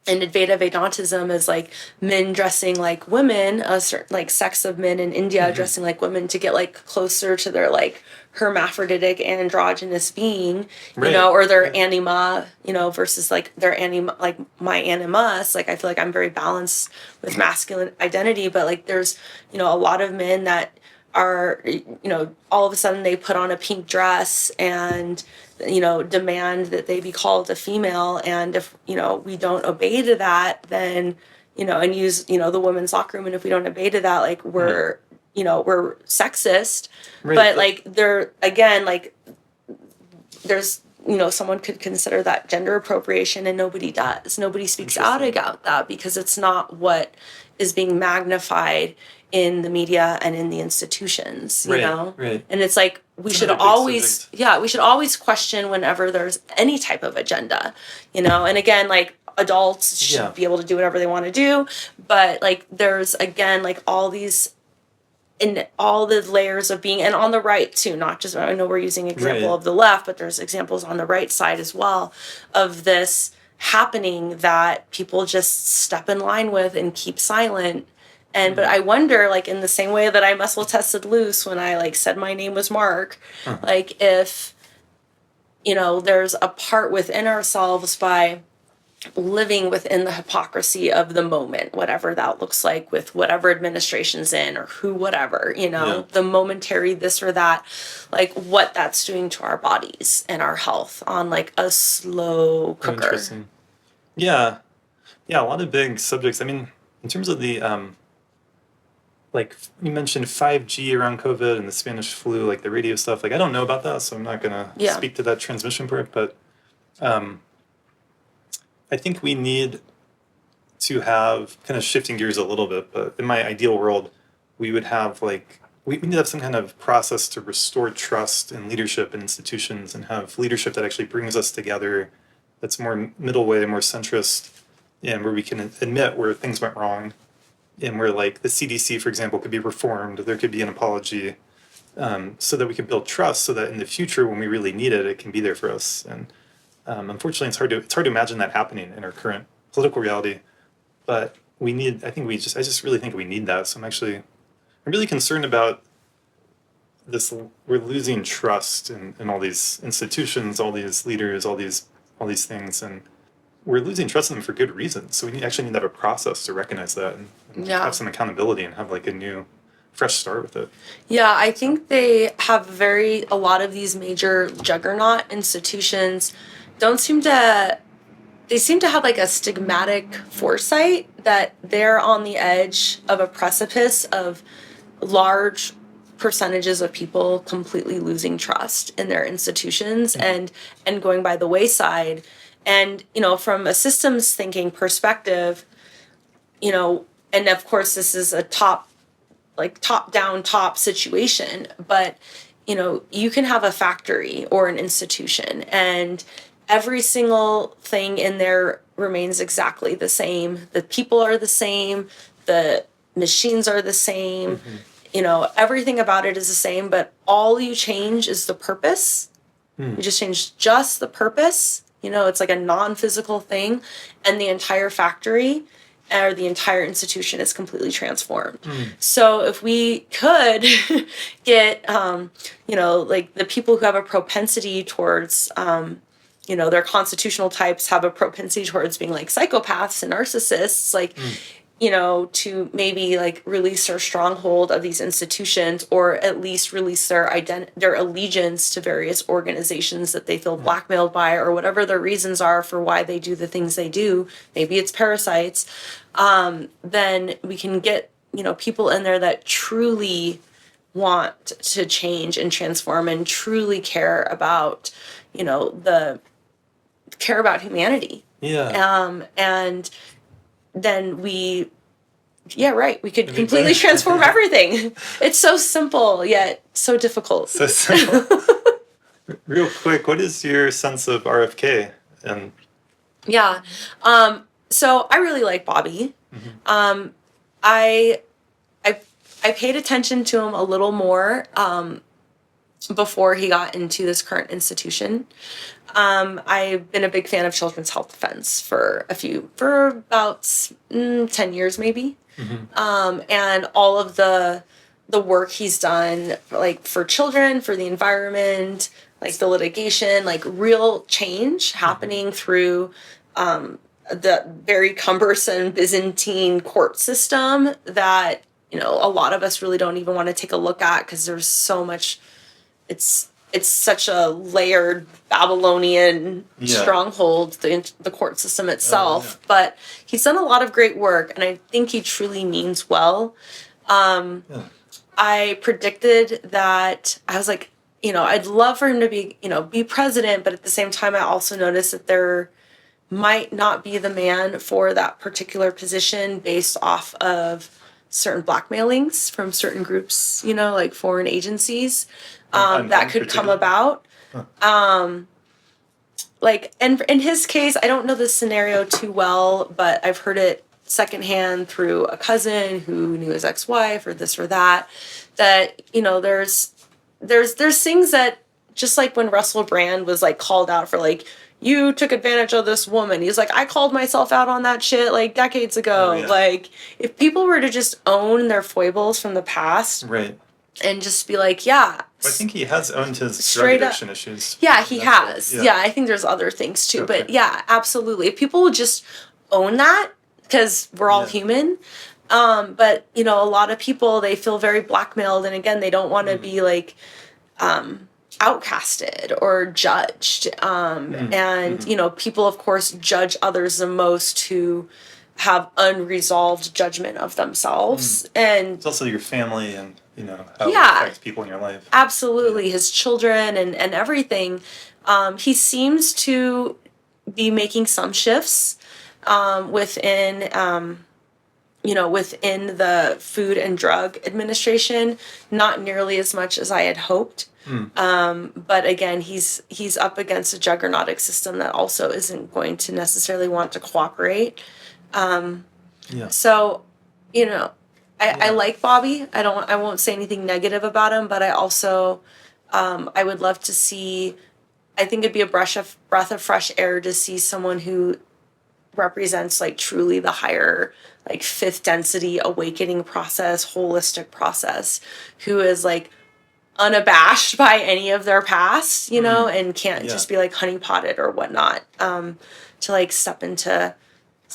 in Advaita Vedantism is like men dressing like women, a certain like sects of men in India dressing like women to get like closer to their like hermaphroditic androgynous being, you know, or their anima, you know, versus like their anima, like my animus. Like I feel like I'm very balanced with masculine identity, but like there's, you know, a lot of men that are, you know, all of a sudden they put on a pink dress and, you know, demand that they be called a female. And if, you know, we don't obey to that, then, you know, and use, you know, the women's locker room. And if we don't obey to that, like we're, you know, we're sexist. But like there, again, like there's, you know, someone could consider that gender appropriation and nobody does. Nobody speaks out about that because it's not what is being magnified in the media and in the institutions, you know? Right. And it's like, we should always, we should always question whenever there's any type of agenda, you know? And again, like adults should be able to do whatever they want to do. But like, there's again, like all these, in all the layers of being, and on the right too, not just, I know we're using example of the left, but there's examples on the right side as well of this happening that people just step in line with and keep silent. And but I wonder, like in the same way that I muscle tested loose when I like said my name was Mark, like if, you know, there's a part within ourselves by living within the hypocrisy of the moment, whatever that looks like with whatever administration's in or who, whatever, you know, the momentary this or that, like what that's doing to our bodies and our health on like a slow cooker. Interesting. Yeah. Yeah, a lot of big subjects. I mean, in terms of the like you mentioned 5G around COVID and the Spanish flu, like the radio stuff, like I don't know about that, so I'm not gonna speak to that transmission part, but I think we need to have, kind of shifting gears a little bit, but in my ideal world, we would have like, we need to have some kind of process to restore trust in leadership and institutions and have leadership that actually brings us together, that's more middle way, more centrist, and where we can admit where things went wrong, and where like the CDC, for example, could be reformed, there could be an apology, so that we can build trust so that in the future when we really need it, it can be there for us. And unfortunately, it's hard to imagine that happening in our current political reality. But we need, I just really think we need that. So I'm really concerned about this. We're losing trust in all these institutions, all these leaders, all these things, and we're losing trust in them for good reasons. So we actually need to have a process to recognize that and have some accountability and have like a new, fresh start with it. Yeah, I think they have a lot of these major juggernaut institutions seem to have like a stigmatic foresight that they're on the edge of a precipice of large percentages of people completely losing trust in their institutions and going by the wayside. And, from a systems thinking perspective, and of course this is a top down top situation, but you can have a factory or an institution and every single thing in there remains exactly the same. The people are the same, the machines are the same, everything about it is the same, but all you change is the purpose. You just change just the purpose. It's like a non-physical thing, and the entire factory or the entire institution is completely transformed. So if we could get, the people who have a propensity towards, their constitutional types have a propensity towards being like psychopaths and narcissists, to maybe release their stronghold of these institutions, or at least release their allegiance to various organizations that they feel blackmailed by, or whatever their reasons are for why they do the things they do. Maybe it's parasites. Then we can get, people in there that truly want to change and transform and truly care about, care about humanity. Yeah. And then we could completely transform everything. It's so simple, yet so difficult. So simple. Real quick, what is your sense of RFK? And Yeah. So I really like Bobby. I paid attention to him a little more before he got into this current institution. I've been a big fan of Children's Health Defense for about 10 years maybe. And all of the work he's done, for children, for the environment, the litigation, real change happening through the very cumbersome Byzantine court system that, a lot of us really don't even want to take a look at because there's so much, it's such a layered Babylonian stronghold, the court system itself. But he's done a lot of great work, and I think he truly means well. I predicted that I was like, I'd love for him to be president, but at the same time, I also noticed that there might not be the man for that particular position based off of certain blackmailings from certain groups, foreign agencies. That could come about. And in his case, I don't know the scenario too well, but I've heard it secondhand through a cousin who knew his ex-wife or this or that, there's things that, just like when Russell Brand was called out for you took advantage of this woman. He's like, I called myself out on that shit decades ago. If people were to just own their foibles from the past. Right. And just be like, yeah. Well, I think he has owned his drug addiction issues. Yeah, he has. Yeah, I think there's other things too. Okay. But yeah, absolutely. If people would just own that, because we're all human. But, a lot of people, they feel very blackmailed. And again, they don't want to be outcasted or judged. And, people, of course, judge others the most who have unresolved judgment of themselves. And it's also your family and how it affects people in your life. Absolutely. His children and everything. He seems to be making some shifts within the Food and Drug Administration, not nearly as much as I had hoped. But again, he's up against a juggernautic system that also isn't going to necessarily want to cooperate. So, I like Bobby. I won't say anything negative about him, but I also, I would love to see, I think it'd be a breath of fresh air to see someone who represents truly the higher, fifth density awakening process, holistic process, who is unabashed by any of their past, and can't just be honeypotted or whatnot, to step into,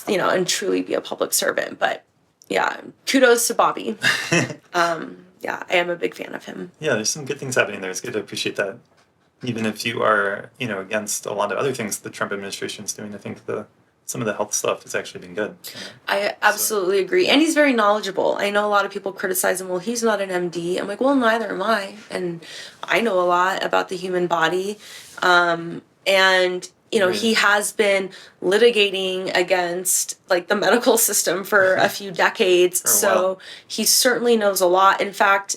and truly be a public servant. But yeah, kudos to Bobby. I am a big fan of him. Yeah, there's some good things happening there. It's good to appreciate that. Even if you are, against a lot of other things the Trump administration is doing, I think the some of the health stuff has actually been good. I absolutely agree. And he's very knowledgeable. I know a lot of people criticize him, well, he's not an MD. I'm like, well, neither am I. And I know a lot about the human body. And, you know, he has been litigating against like the medical system for a few decades. So he certainly knows a lot. In fact,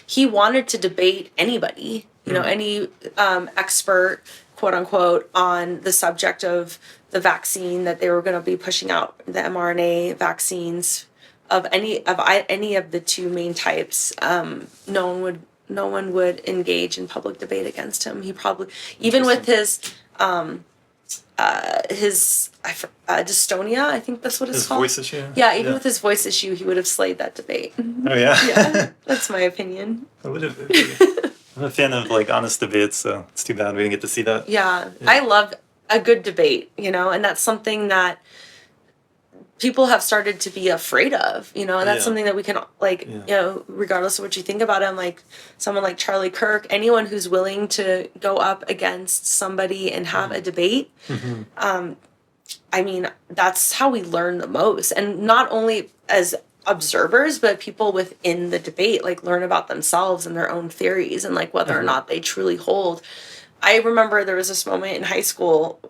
he wanted to debate anybody, you know, any expert, quote unquote, on the subject of the vaccine that they were going to be pushing out, the mRNA vaccines of any of the two main types. No one would engage in public debate against him. He probably, even with his dystonia, I think that's what it's called. His voice issue? Yeah, even with his voice issue, he would have slayed that debate. Oh, yeah? Yeah, that's my opinion. I would have. I'm a fan of like honest debates, so it's too bad we didn't get to see that. Yeah, I love a good debate, you know, and that's something that people have started to be afraid of, you know, and that's something that we can, like, you know, regardless of what you think about him, like someone like Charlie Kirk, anyone who's willing to go up against somebody and have a debate, I mean, that's how we learn the most. And not only as observers, but people within the debate, like, learn about themselves and their own theories and, like, whether or not they truly hold. I remember there was this moment in high school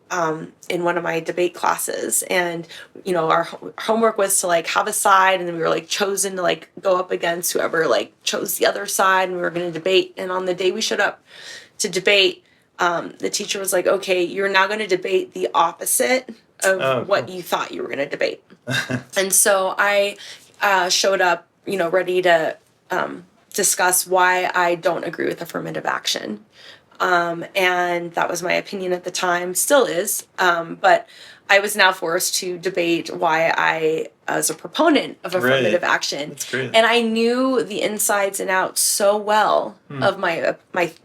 in one of my debate classes, and, you know, our homework was to, like, have a side, and then we were, like, chosen to, like, go up against whoever, like, chose the other side, and we were going to debate. And on the day we showed up to debate, the teacher was like, okay, you're now going to debate the opposite of what you thought you were going to debate. And so I showed up, you know, ready to discuss why I don't agree with affirmative action. And that was my opinion at the time, still is. But I was now forced to debate why I was a proponent of affirmative action. That's great. And I knew the insides and outs so well of my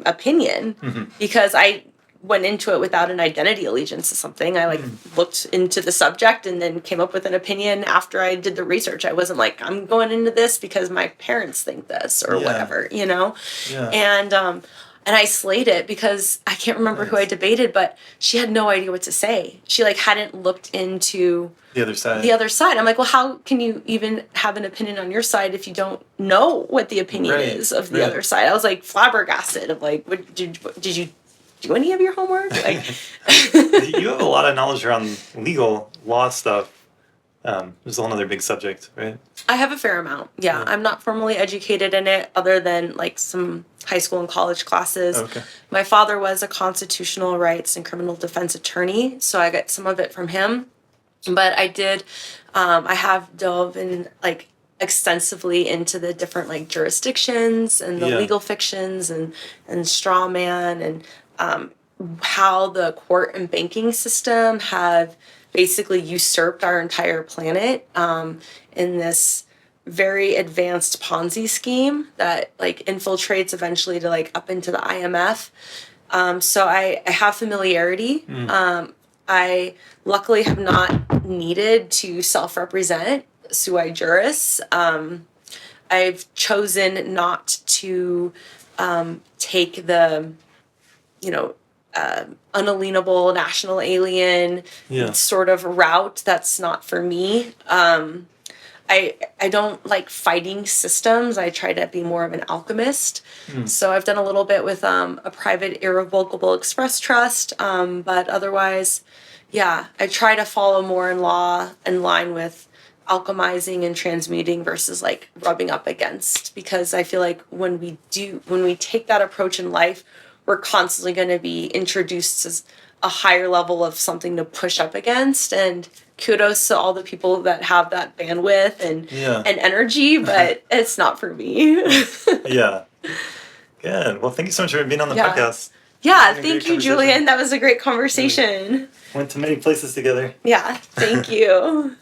opinion because I went into it without an identity allegiance to something. I looked into the subject and then came up with an opinion after I did the research. I wasn't like, I'm going into this because my parents think this or whatever, you know? Yeah. And I slayed it because I can't remember who I debated, but she had no idea what to say. She like hadn't looked into the other side. I'm like, well, how can you even have an opinion on your side if you don't know what the opinion is of the other side? I was like flabbergasted of like, did you do any of your homework? Like, you have a lot of knowledge around legal law stuff. There's a whole other big subject, right? I have a fair amount. Yeah. I'm not formally educated in it other than like some high school and college classes. Okay. My father was a constitutional rights and criminal defense attorney, so I got some of it from him. But I did, I have delved in like extensively into the different like jurisdictions and the legal fictions and straw man and how the court and banking system have basically usurped our entire planet in this very advanced Ponzi scheme that like infiltrates eventually to like up into the IMF. So I have familiarity. I luckily have not needed to self-represent sui juris. I've chosen not to take the, you know, unalienable national alien sort of route. That's not for me. I don't like fighting systems. I try to be more of an alchemist. So I've done a little bit with a private irrevocable express trust. But otherwise, I try to follow more in line with alchemizing and transmuting versus like rubbing up against, because I feel like when we take that approach in life, we're constantly going to be introduced to a higher level of something to push up against. And kudos to all the people that have that bandwidth and energy, but it's not for me. Yeah. Good. Well, thank you so much for being on the podcast. Yeah, thank you, Julian. That was a great conversation. Went to many places together. Yeah, thank you.